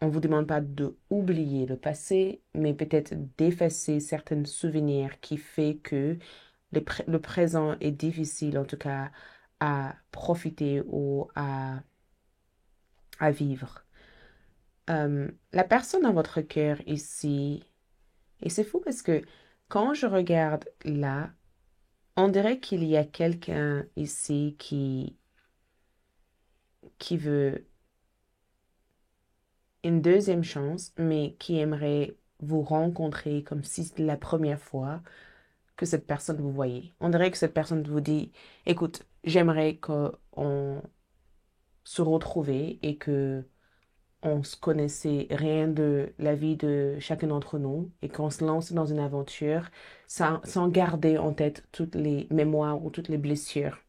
on ne vous demande pas de oublier le passé, mais peut-être d'effacer certains souvenirs qui fait que le présent est difficile, en tout cas, à profiter ou à vivre. La personne dans votre cœur ici, et c'est fou parce que quand je regarde là, on dirait qu'il y a quelqu'un ici qui veut une deuxième chance, mais qui aimerait vous rencontrer comme si c'était la première fois que cette personne vous voyait. On dirait que cette personne vous dit, écoute, j'aimerais qu'on se retrouve et que on se connaissait rien de la vie de chacun d'entre nous et qu'on se lance dans une aventure sans garder en tête toutes les mémoires ou toutes les blessures.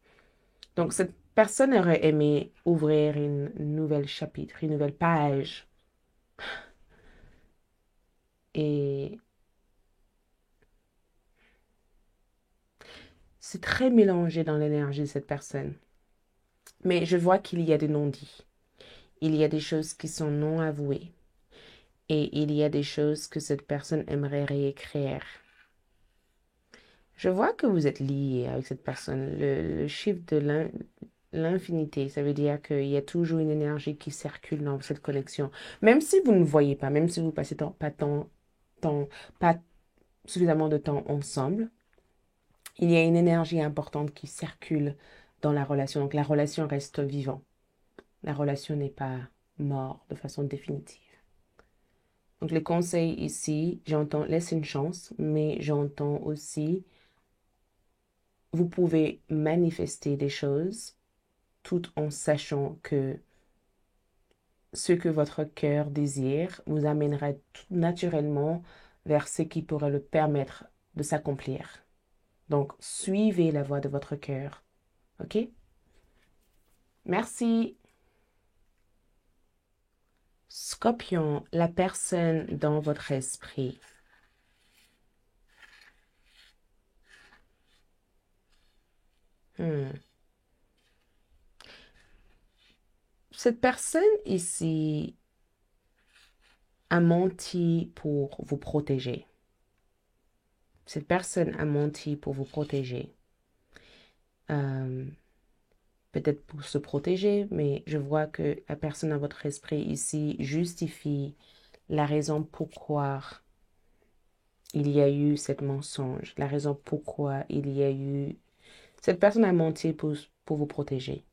Donc, cette personne aurait aimé ouvrir une nouvelle chapitre, une nouvelle page. Et c'est très mélangé dans l'énergie de cette personne. Mais je vois qu'il y a des non-dits. Il y a des choses qui sont non avouées. Et il y a des choses que cette personne aimerait réécrire. Je vois que vous êtes lié avec cette personne. Le chiffre l'infinité. Ça veut dire qu'il y a toujours une énergie qui circule dans cette connexion. Même si vous ne voyez pas, même si vous passez temps- pas suffisamment de temps ensemble, il y a une énergie importante qui circule dans la relation. Donc la relation reste vivante. La relation n'est pas morte de façon définitive. Donc les conseils ici, j'entends laisse une chance, mais j'entends aussi, vous pouvez manifester des choses tout en sachant que ce que votre cœur désire vous amènera tout naturellement vers ce qui pourrait le permettre de s'accomplir. Donc, suivez la voie de votre cœur. OK? Merci. Scorpion, la personne dans votre esprit. Hmm. Cette personne ici a menti pour vous protéger. Cette personne a menti pour vous protéger. Euh, Peut-être pour se protéger, mais je vois que la personne dans votre esprit ici justifie la raison pourquoi il y a eu cette mensonge, la raison pourquoi il y a eu... Cette personne a menti pour vous protéger.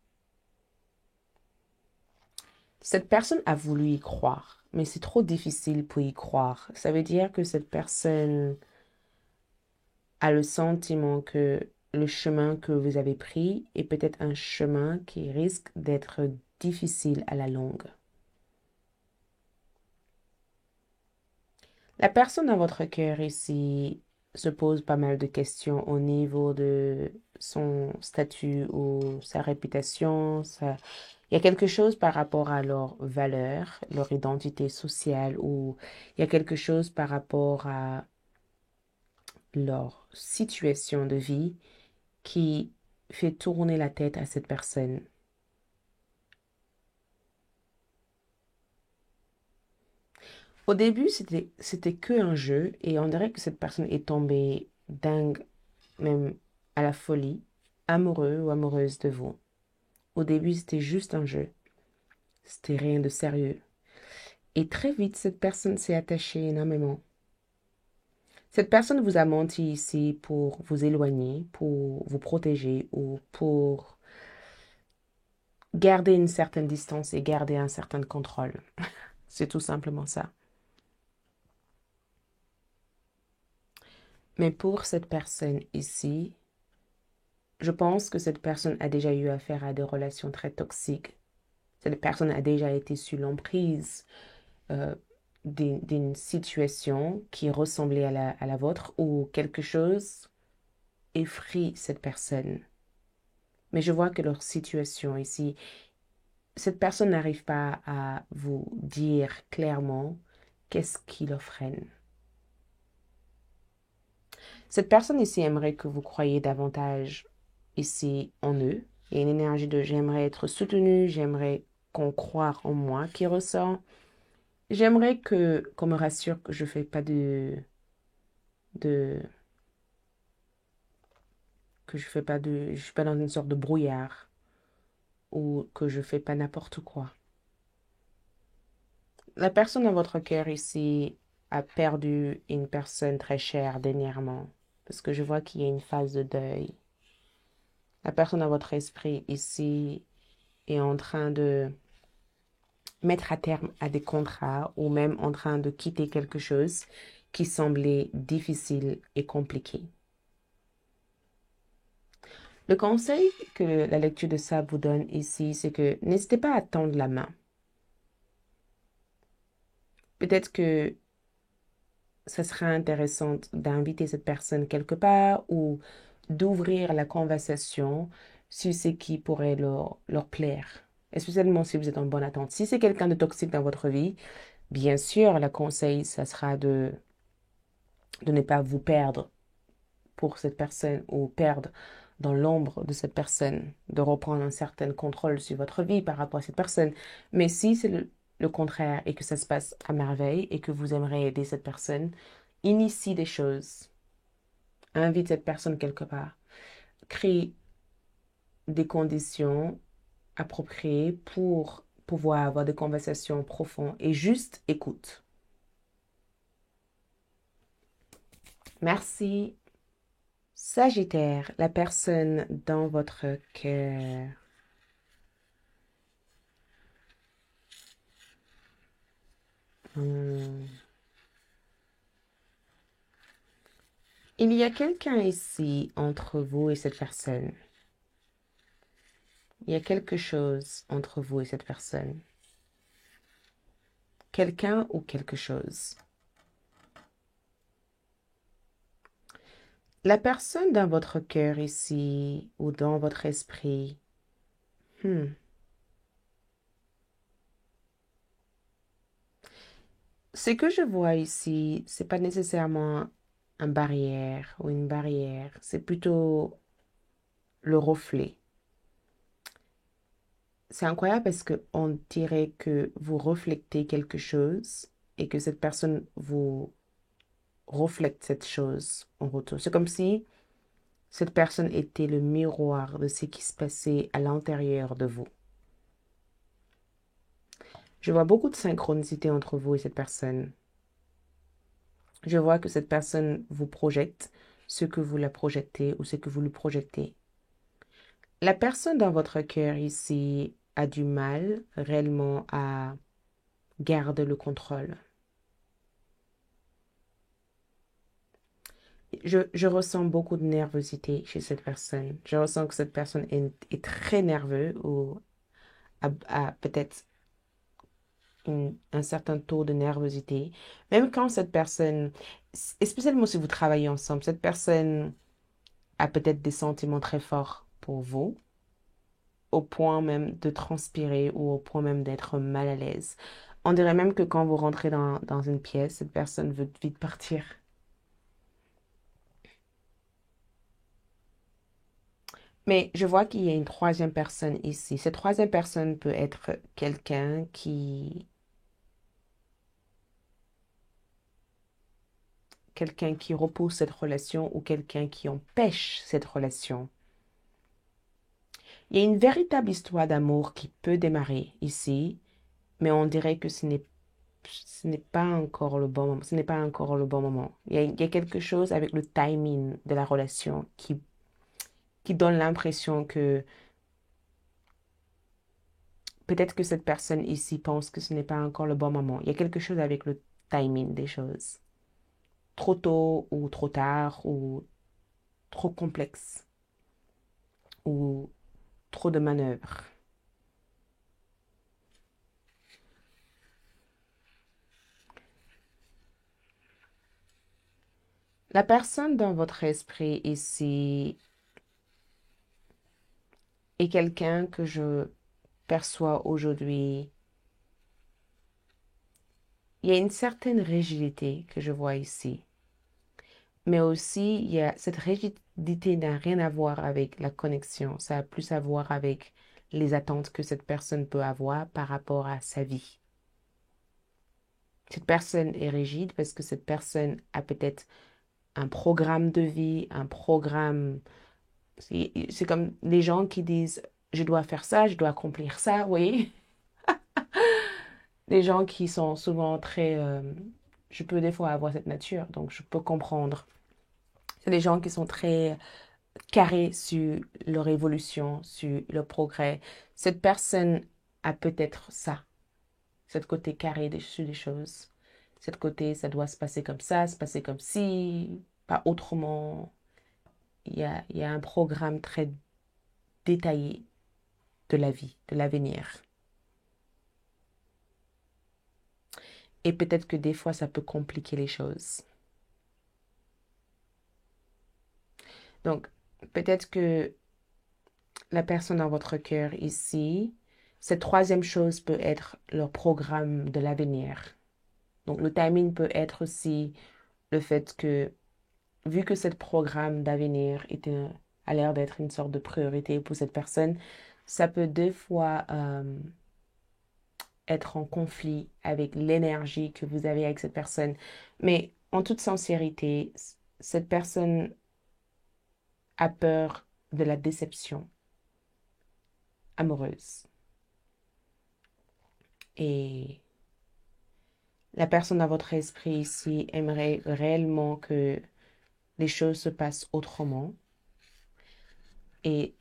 Cette personne a voulu y croire, mais c'est trop difficile pour y croire. Ça veut dire que cette personne a le sentiment que le chemin que vous avez pris est peut-être un chemin qui risque d'être difficile à la longue. La personne dans votre cœur ici se pose pas mal de questions au niveau de son statut ou sa réputation. Il y a quelque chose par rapport à leur valeur, leur identité sociale, ou il y a quelque chose par rapport à leur situation de vie qui fait tourner la tête à cette personne. Au début, c'était que un jeu et on dirait que cette personne est tombée dingue, même à la folie, amoureux ou amoureuse de vous. Au début, c'était juste un jeu. C'était rien de sérieux. Et très vite, cette personne s'est attachée énormément. Cette personne vous a menti ici pour vous éloigner, pour vous protéger ou pour garder une certaine distance et garder un certain contrôle. C'est tout simplement ça. Mais pour cette personne ici, je pense que cette personne a déjà eu affaire à des relations très toxiques. Cette personne a déjà été sous l'emprise euh, d'une situation qui ressemblait à la vôtre ou quelque chose effraie cette personne. Mais je vois que leur situation ici, cette personne n'arrive pas à vous dire clairement qu'est-ce qui leur freine. Cette personne ici aimerait que vous croyiez davantage ici en eux. Il y a une énergie de j'aimerais être soutenu, j'aimerais qu'on croie en moi qui ressort. J'aimerais qu'on me rassure que je fais pas de, que je suis pas dans une sorte de brouillard ou que je fais pas n'importe quoi. La personne dans votre cœur ici a perdu une personne très chère dernièrement parce que je vois qu'il y a une phase de deuil. La personne dans votre esprit ici est en train de mettre à terme à des contrats ou même en train de quitter quelque chose qui semblait difficile et compliqué. Le conseil que la lecture de ça vous donne ici, c'est que n'hésitez pas à tendre la main. Peut-être que ça serait intéressant d'inviter cette personne quelque part ou d'ouvrir la conversation sur ce qui pourrait leur plaire, spécialement si vous êtes en bonne attente. Si c'est quelqu'un de toxique dans votre vie, bien sûr, le conseil, ça sera de ne pas vous perdre pour cette personne ou perdre dans l'ombre de cette personne, de reprendre un certain contrôle sur votre vie par rapport à cette personne. Mais si c'est le contraire et que ça se passe à merveille et que vous aimeriez aider cette personne, initie des choses, invite cette personne quelque part, crée des conditions approprié pour pouvoir avoir des conversations profondes et juste écoute. Merci. Sagittaire, la personne dans votre cœur. Hmm. Il y a quelqu'un ici entre vous et cette personne. Il y a quelque chose entre vous et cette personne. Quelqu'un ou quelque chose. La personne dans votre cœur ici ou dans votre esprit. hmm, Ce que je vois ici, c'est pas nécessairement un barrière ou une barrière, c'est plutôt le reflet. C'est incroyable parce que on dirait que vous reflétez quelque chose et que cette personne vous reflète cette chose en retour. C'est comme si cette personne était le miroir de ce qui se passait à l'intérieur de vous. Je vois beaucoup de synchronicité entre vous et cette personne. Je vois que cette personne vous projette ce que vous la projetez ou ce que vous lui projetez. La personne dans votre cœur ici a du mal réellement à garder le contrôle. Je ressens beaucoup de nervosité chez cette personne. Je ressens que cette personne est très nerveuse ou a peut-être un certain taux de nervosité. Même quand cette personne, et spécialement si vous travaillez ensemble, cette personne a peut-être des sentiments très forts pour vous, au point même de transpirer ou au point même d'être mal à l'aise. On dirait même que quand vous rentrez dans une pièce, cette personne veut vite partir. Mais je vois qu'il y a une troisième personne ici. Cette troisième personne peut être quelqu'un qui repousse cette relation ou quelqu'un qui empêche cette relation. Il y a une véritable histoire d'amour qui peut démarrer ici, mais on dirait que ce n'est pas encore le bon moment. Ce n'est pas encore le bon moment. Il y a quelque chose avec le timing de la relation qui donne l'impression que peut-être que cette personne ici pense que ce n'est pas encore le bon moment. Il y a quelque chose avec le timing des choses. Trop tôt ou trop tard ou trop complexe ou trop de manœuvres. La personne dans votre esprit ici est quelqu'un que je perçois aujourd'hui. Il y a une certaine rigidité que je vois ici. Mais aussi, il y a cette rigidité n'a rien à voir avec la connexion. Ça a plus à voir avec les attentes que cette personne peut avoir par rapport à sa vie. Cette personne est rigide parce que cette personne a peut-être un programme de vie, un programme. C'est comme les gens qui disent, je dois faire ça, je dois accomplir ça, oui. Les gens qui sont souvent très... je peux des fois avoir cette nature, donc je peux comprendre. C'est des gens qui sont très carrés sur leur évolution, sur leur progrès. Cette personne a peut-être ça, cette côté carré sur les choses. Cette côté, ça doit se passer comme ça, se passer comme ci, pas autrement. Il y a un programme très détaillé de la vie, de l'avenir. Et peut-être que des fois, ça peut compliquer les choses. Donc, peut-être que la personne dans votre cœur ici, cette troisième chose peut être leur programme de l'avenir. Donc, le timing peut être aussi le fait que, vu que ce programme d'avenir a l'air d'être une sorte de priorité pour cette personne, ça peut deux fois être en conflit avec l'énergie que vous avez avec cette personne. Mais en toute sincérité, cette personne a peur de la déception, amoureuse. Et la personne dans votre esprit ici aimerait réellement que les choses se passent autrement. Et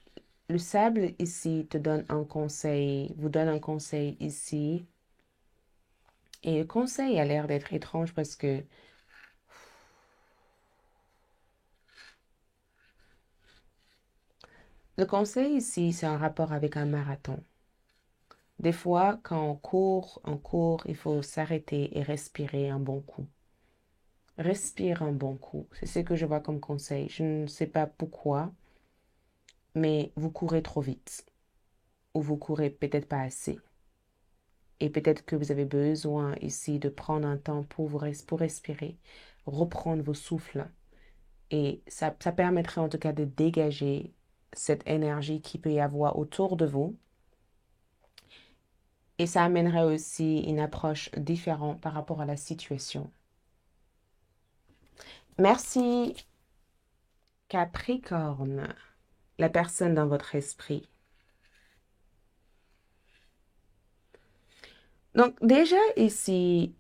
le sable ici te donne un conseil, vous donne un conseil ici. Et le conseil a l'air d'être étrange parce que le conseil ici, c'est un rapport avec un marathon. Des fois, quand on court, il faut s'arrêter et respirer un bon coup. Respire un bon coup. C'est ce que je vois comme conseil. Je ne sais pas pourquoi, mais vous courez trop vite. Ou vous courez peut-être pas assez. Et peut-être que vous avez besoin ici de prendre un temps pour respirer, reprendre vos souffles. Et ça permettrait en tout cas de dégager cette énergie qui peut y avoir autour de vous. Et ça amènerait aussi une approche différente par rapport à la situation. Merci, Capricorne, la personne dans votre esprit. Donc déjà ici,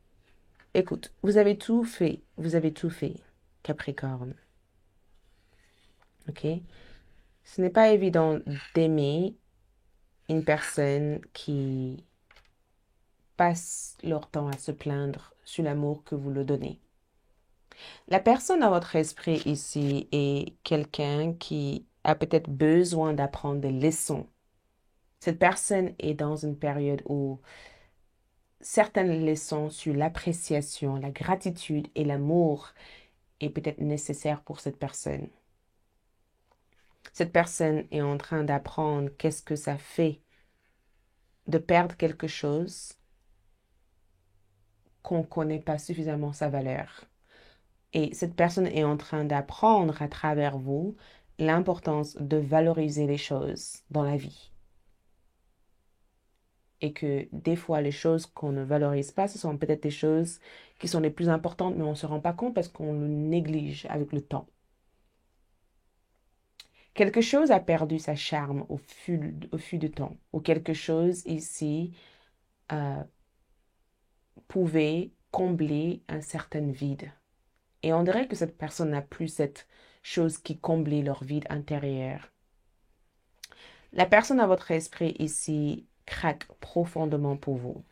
écoute, vous avez tout fait, Capricorne. Ok? Ce n'est pas évident d'aimer une personne qui passe leur temps à se plaindre sur l'amour que vous le donnez. La personne dans votre esprit ici est quelqu'un qui a peut-être besoin d'apprendre des leçons. Cette personne est dans une période où certaines leçons sur l'appréciation, la gratitude et l'amour est peut-être nécessaire pour cette personne. Cette personne est en train d'apprendre qu'est-ce que ça fait de perdre quelque chose qu'on ne connaît pas suffisamment sa valeur. Et cette personne est en train d'apprendre à travers vous l'importance de valoriser les choses dans la vie. Et que des fois, les choses qu'on ne valorise pas, ce sont peut-être des choses qui sont les plus importantes, mais on ne se rend pas compte parce qu'on le néglige avec le temps. Quelque chose a perdu sa charme au fil du temps, ou quelque chose ici euh, pouvait combler un certain vide. Et on dirait que cette personne n'a plus cette chose qui comblait leur vide intérieur. La personne à votre esprit ici craque profondément pour vous.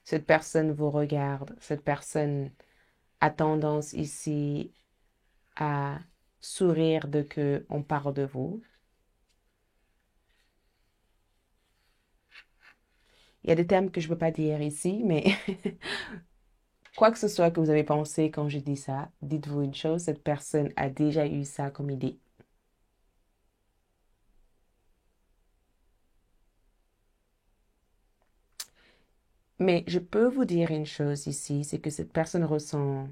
Cette personne vous regarde, cette personne a tendance ici à sourire de que on parle de vous. Il y a des termes que je ne peux pas dire ici, mais quoi que ce soit que vous avez pensé quand je dis ça, dites-vous une chose, cette personne a déjà eu ça comme idée. Mais je peux vous dire une chose ici, c'est que cette personne ressent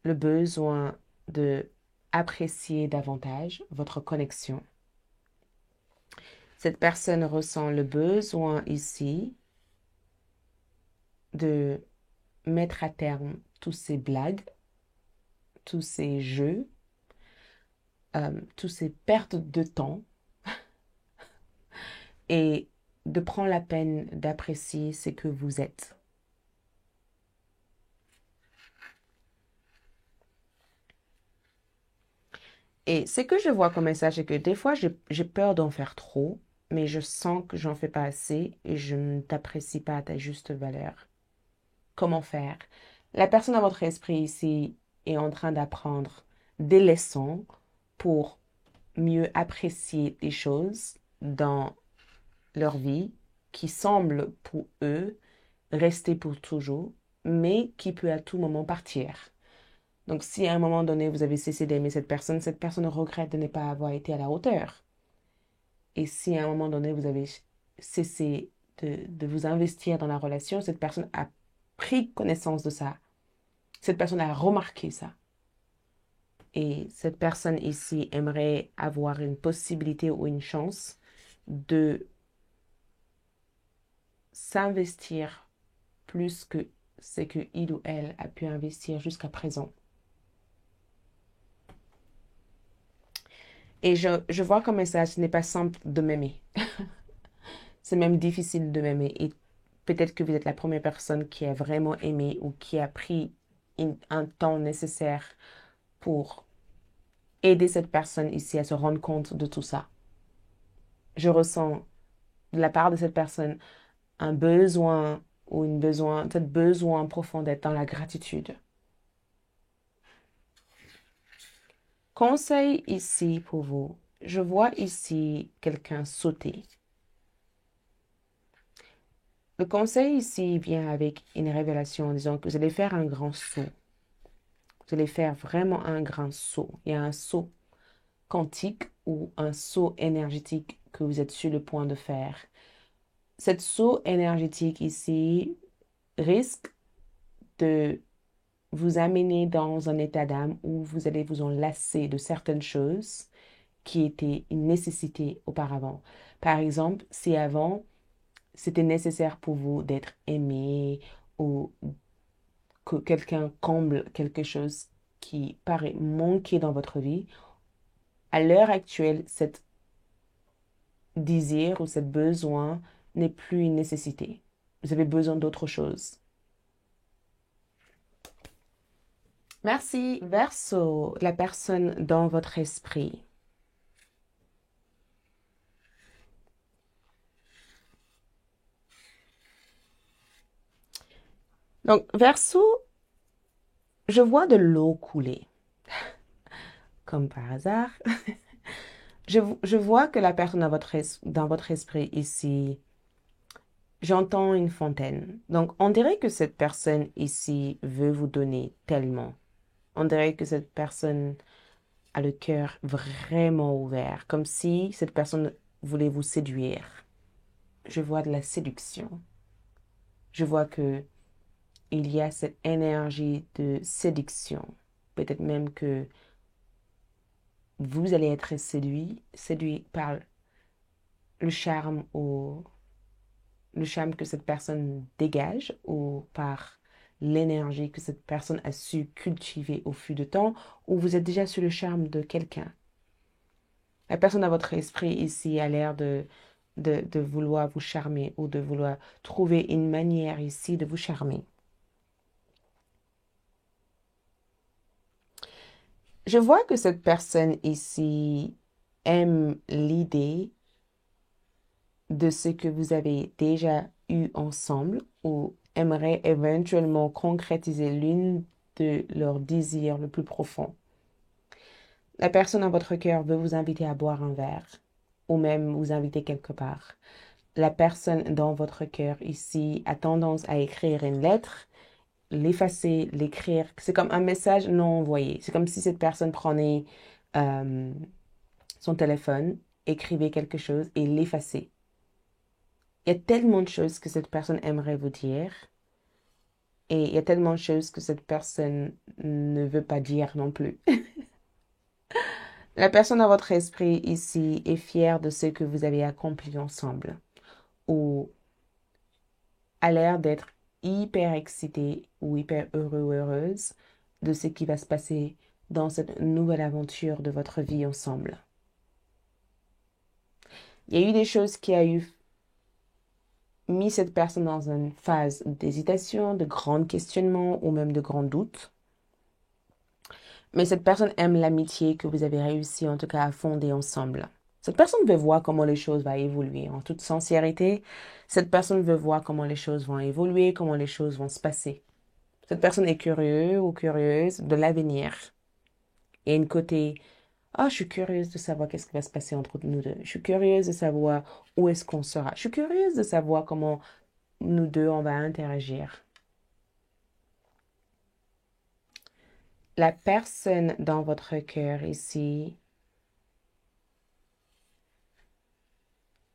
le besoin de apprécier davantage votre connexion. Cette personne ressent le besoin ici de mettre à terme tous ces blagues, tous ces jeux, toutes ces pertes de temps et de prendre la peine d'apprécier ce que vous êtes. Et ce que je vois comme message, c'est que des fois, j'ai peur d'en faire trop, mais je sens que j'en fais pas assez et je ne t'apprécie pas à ta juste valeur. Comment faire? La personne dans votre esprit ici est en train d'apprendre des leçons pour mieux apprécier les choses dans leur vie qui semblent pour eux rester pour toujours, mais qui peut à tout moment partir. Donc, si à un moment donné, vous avez cessé d'aimer cette personne regrette de ne pas avoir été à la hauteur. Et si à un moment donné, vous avez cessé de vous investir dans la relation, cette personne a pris connaissance de ça. Cette personne a remarqué ça. Et cette personne ici aimerait avoir une possibilité ou une chance de s'investir plus que ce que il ou elle a pu investir jusqu'à présent. Et je vois comme message, ce n'est pas simple de m'aimer. C'est même difficile de m'aimer. Et peut-être que vous êtes la première personne qui a vraiment aimé ou qui a pris un temps nécessaire pour aider cette personne ici à se rendre compte de tout ça. Je ressens de la part de cette personne un besoin ou peut-être besoin profond d'être dans la gratitude. Conseil ici pour vous. Je vois ici quelqu'un sauter. Le conseil ici vient avec une révélation en disant que vous allez faire un grand saut. Vous allez faire vraiment un grand saut. Il y a un saut quantique ou un saut énergétique que vous êtes sur le point de faire. Cette saut énergétique ici risque de vous amener dans un état d'âme où vous allez vous enlacer de certaines choses qui étaient une nécessité auparavant. Par exemple, si avant, c'était nécessaire pour vous d'être aimé ou que quelqu'un comble quelque chose qui paraît manquer dans votre vie, à l'heure actuelle, cette désir ou ce besoin n'est plus une nécessité. Vous avez besoin d'autre chose. Merci. Verseau, la personne dans votre esprit. Donc, Verseau, je vois de l'eau couler, comme par hasard. Je vois que la personne dans votre esprit ici, j'entends une fontaine. Donc, on dirait que cette personne ici veut vous donner tellement. On dirait que cette personne a le cœur vraiment ouvert, comme si cette personne voulait vous séduire. Je vois de la séduction. Je vois que il y a cette énergie de séduction. Peut-être même que vous allez être séduit par le charme ou le charme que cette personne dégage ou par l'énergie que cette personne a su cultiver au fil du temps ou vous êtes déjà sur le charme de quelqu'un. La personne dans votre esprit ici a l'air de vouloir vous charmer ou de vouloir trouver une manière ici de vous charmer. Je vois que cette personne ici aime l'idée de ce que vous avez déjà eu ensemble ou aimerait éventuellement concrétiser l'une de leurs désirs le plus profond. La personne dans votre cœur veut vous inviter à boire un verre ou même vous inviter quelque part. La personne dans votre cœur ici a tendance à écrire une lettre, l'effacer, l'écrire. C'est comme un message non envoyé. C'est comme si cette personne prenait euh, son téléphone, écrivait quelque chose et l'effaçait. Il y a tellement de choses que cette personne aimerait vous dire et il y a tellement de choses que cette personne ne veut pas dire non plus. La personne dans votre esprit ici est fière de ce que vous avez accompli ensemble ou a l'air d'être hyper excitée ou hyper heureux ou heureuse de ce qui va se passer dans cette nouvelle aventure de votre vie ensemble. Il y a eu des choses qui ont mis cette personne dans une phase d'hésitation, de grand questionnement ou même de grand doute. Mais cette personne aime l'amitié que vous avez réussi en tout cas à fonder ensemble. Cette personne veut voir comment les choses vont évoluer. En toute sincérité, cette personne veut voir comment les choses vont évoluer, comment les choses vont se passer. Cette personne est curieux ou curieuse de l'avenir. Et une côté, ah, je suis curieuse de savoir qu'est-ce qui va se passer entre nous deux. Je suis curieuse de savoir où est-ce qu'on sera. Je suis curieuse de savoir comment nous deux, on va interagir. La personne dans votre cœur ici,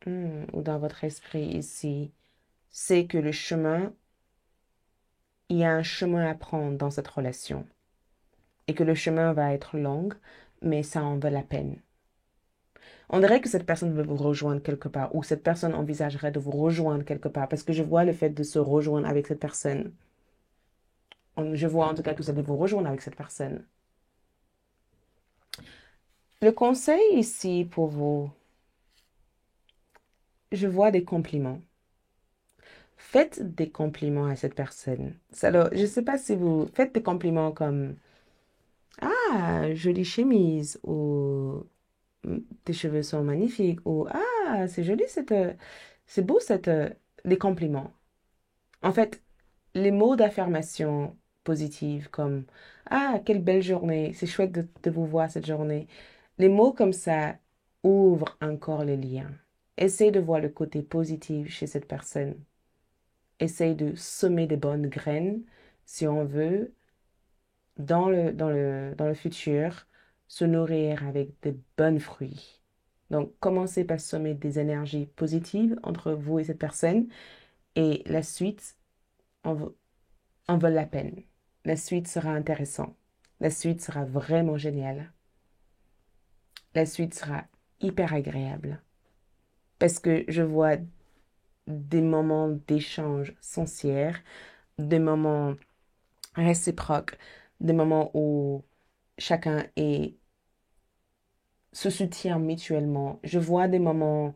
ou dans votre esprit ici, c'est que il y a un chemin à prendre dans cette relation. Et que le chemin va être long, mais ça en vaut la peine. On dirait que cette personne veut vous rejoindre quelque part, ou cette personne envisagerait de vous rejoindre quelque part, parce que je vois le fait de se rejoindre avec cette personne. Je vois en tout cas que vous allez vous rejoindre avec cette personne. Le conseil ici pour vous, je vois des compliments. Faites des compliments à cette personne. Alors, je ne sais pas si vous faites des compliments comme ah, jolie chemise ou tes cheveux sont magnifiques ou ah, c'est joli c'est beau les compliments. En fait, les mots d'affirmation positive comme ah, quelle belle journée, c'est chouette de vous voir cette journée. Les mots comme ça ouvrent encore les liens. Essayez de voir le côté positif chez cette personne. Essayez de semer des bonnes graines si on veut dans le futur, se nourrir avec de bons fruits. Donc, commencez par semer des énergies positives entre vous et cette personne et la suite en vaut la peine. La suite sera intéressante. La suite sera vraiment géniale. La suite sera hyper agréable parce que je vois des moments d'échange sincères, des moments réciproques, des moments où chacun se soutient mutuellement. Je vois des moments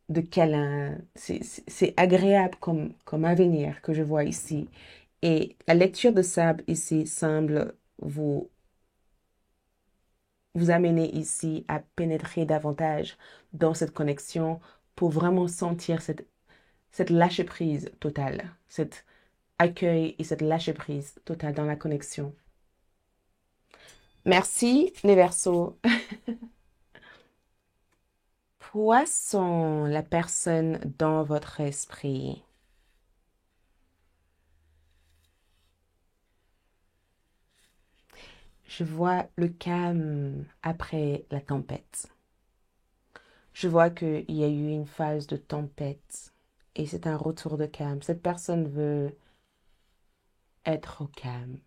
de câlin. C'est agréable comme avenir que je vois ici. Et la lecture de sable ici semble vous amener ici à pénétrer davantage dans cette connexion pour vraiment sentir cette lâcher-prise totale, cet accueil et cette lâcher-prise totale dans la connexion. Merci, les Verseaux. Poisson, la personne dans votre esprit. Je vois le calme après la tempête. Je vois qu'il y a eu une phase de tempête et c'est un retour de calme. Cette personne veut être au calme.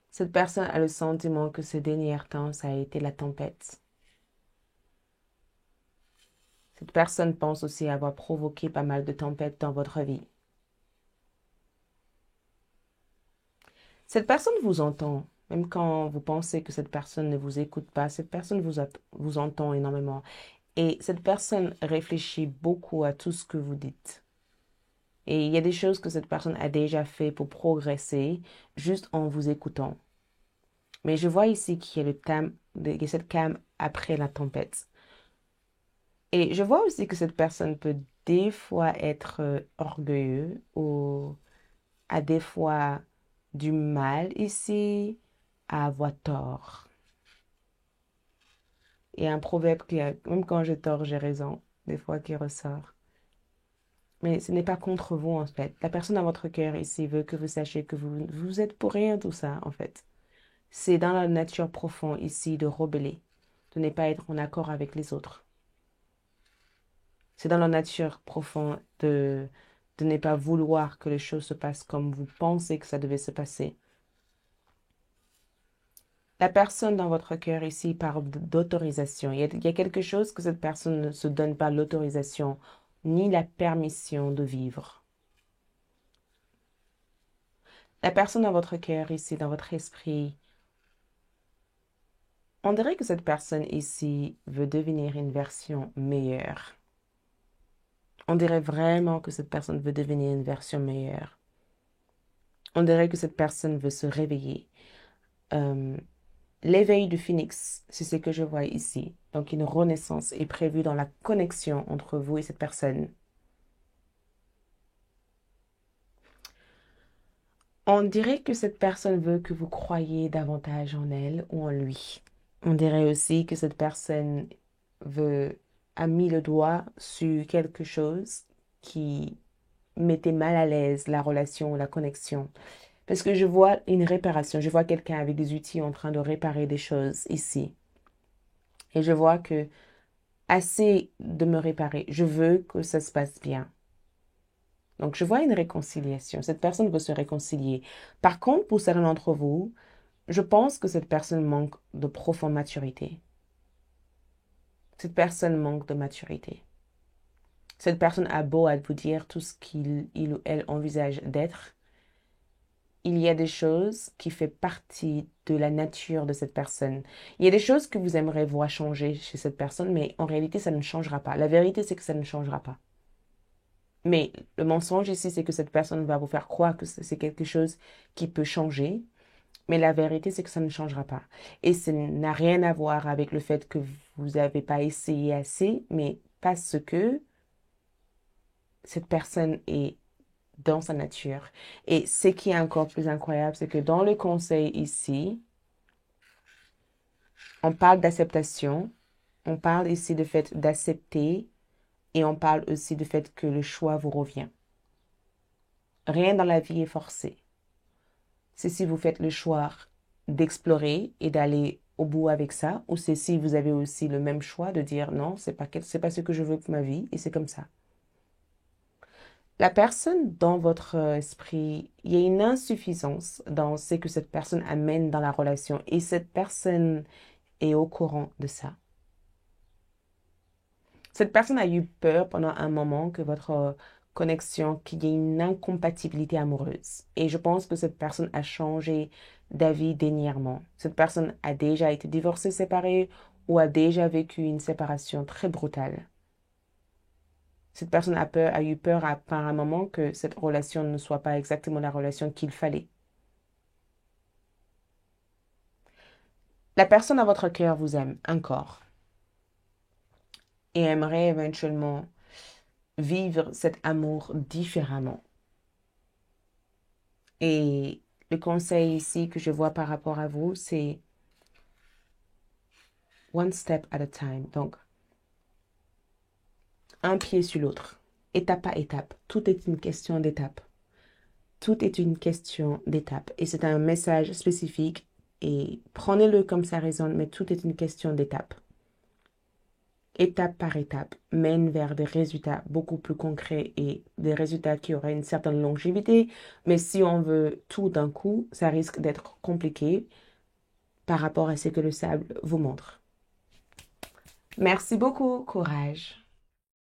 Cette personne a le sentiment que ces derniers temps, ça a été la tempête. Cette personne pense aussi avoir provoqué pas mal de tempêtes dans votre vie. Cette personne vous entend, même quand vous pensez que cette personne ne vous écoute pas, cette personne vous entend énormément. Et cette personne réfléchit beaucoup à tout ce que vous dites. Et il y a des choses que cette personne a déjà fait pour progresser juste en vous écoutant. Mais je vois ici qu'il y a il y a cette calme après la tempête. Et je vois aussi que cette personne peut des fois être orgueilleux ou a des fois du mal ici à avoir tort. Il y a un proverbe même quand j'ai tort, j'ai raison, des fois qui ressort. Mais ce n'est pas contre vous, en fait. La personne dans votre cœur ici veut que vous sachiez que vous êtes pour rien, tout ça, en fait. C'est dans la nature profonde ici de rebeller, de ne pas être en accord avec les autres. C'est dans la nature profonde de ne pas vouloir que les choses se passent comme vous pensez que ça devait se passer. La personne dans votre cœur ici parle d'autorisation. Il y a quelque chose que cette personne ne se donne pas l'autorisation ni la permission de vivre. La personne dans votre cœur ici, dans votre esprit, on dirait que cette personne ici veut devenir une version meilleure. On dirait vraiment que cette personne veut devenir une version meilleure. On dirait que cette personne veut se réveiller. Euh, L'éveil du phénix, c'est ce que je vois ici. Donc une renaissance est prévue dans la connexion entre vous et cette personne. On dirait que cette personne veut que vous croyiez davantage en elle ou en lui. On dirait aussi que cette personne veut, a mis le doigt sur quelque chose qui mettait mal à l'aise la relation ou la connexion. Parce que je vois une réparation, je vois quelqu'un avec des outils en train de réparer des choses ici. Et je vois que assez de me réparer, je veux que ça se passe bien. Donc je vois une réconciliation. Cette personne veut se réconcilier. Par contre, pour certains d'entre vous, je pense que cette personne manque de profonde maturité. Cette personne manque de maturité. Cette personne a beau à vous dire tout ce qu'il ou elle envisage d'être. il y a des choses qui font partie de la nature de cette personne. Il y a des choses que vous aimeriez voir changer chez cette personne, mais en réalité, ça ne changera pas. La vérité, c'est que ça ne changera pas. Mais le mensonge ici, c'est que cette personne va vous faire croire que c'est quelque chose qui peut changer, mais la vérité, c'est que ça ne changera pas. Et ça n'a rien à voir avec le fait que vous n'avez pas essayé assez, mais parce que cette personne est dans sa nature. Et ce qui est encore plus incroyable, c'est que dans le conseil ici, on parle d'acceptation, on parle ici du fait d'accepter et on parle aussi du fait que le choix vous revient. Rien dans la vie est forcé. C'est si vous faites le choix d'explorer et d'aller au bout avec ça, ou c'est si vous avez aussi le même choix de dire non, c'est pas ce que je veux pour ma vie et c'est comme ça. La personne dans votre esprit, il y a une insuffisance dans ce que cette personne amène dans la relation et cette personne est au courant de ça. Cette personne a eu peur pendant un moment que votre connexion, qu'il y ait une incompatibilité amoureuse. Et je pense que cette personne a changé d'avis dernièrement. Cette personne a déjà été divorcée, séparée ou a déjà vécu une séparation très brutale. Cette personne a eu peur par un moment que cette relation ne soit pas exactement la relation qu'il fallait. La personne à votre cœur vous aime encore et aimerait éventuellement vivre cet amour différemment. Et le conseil ici que je vois par rapport à vous, c'est one step at a time. Donc, un pied sur l'autre, étape par étape. Tout est une question d'étape. Tout est une question d'étape. Et c'est un message spécifique et prenez-le comme ça résonne, mais tout est une question d'étape. Étape par étape, mène vers des résultats beaucoup plus concrets et des résultats qui auraient une certaine longévité. Mais si on veut tout d'un coup, ça risque d'être compliqué par rapport à ce que le sable vous montre. Merci beaucoup, courage.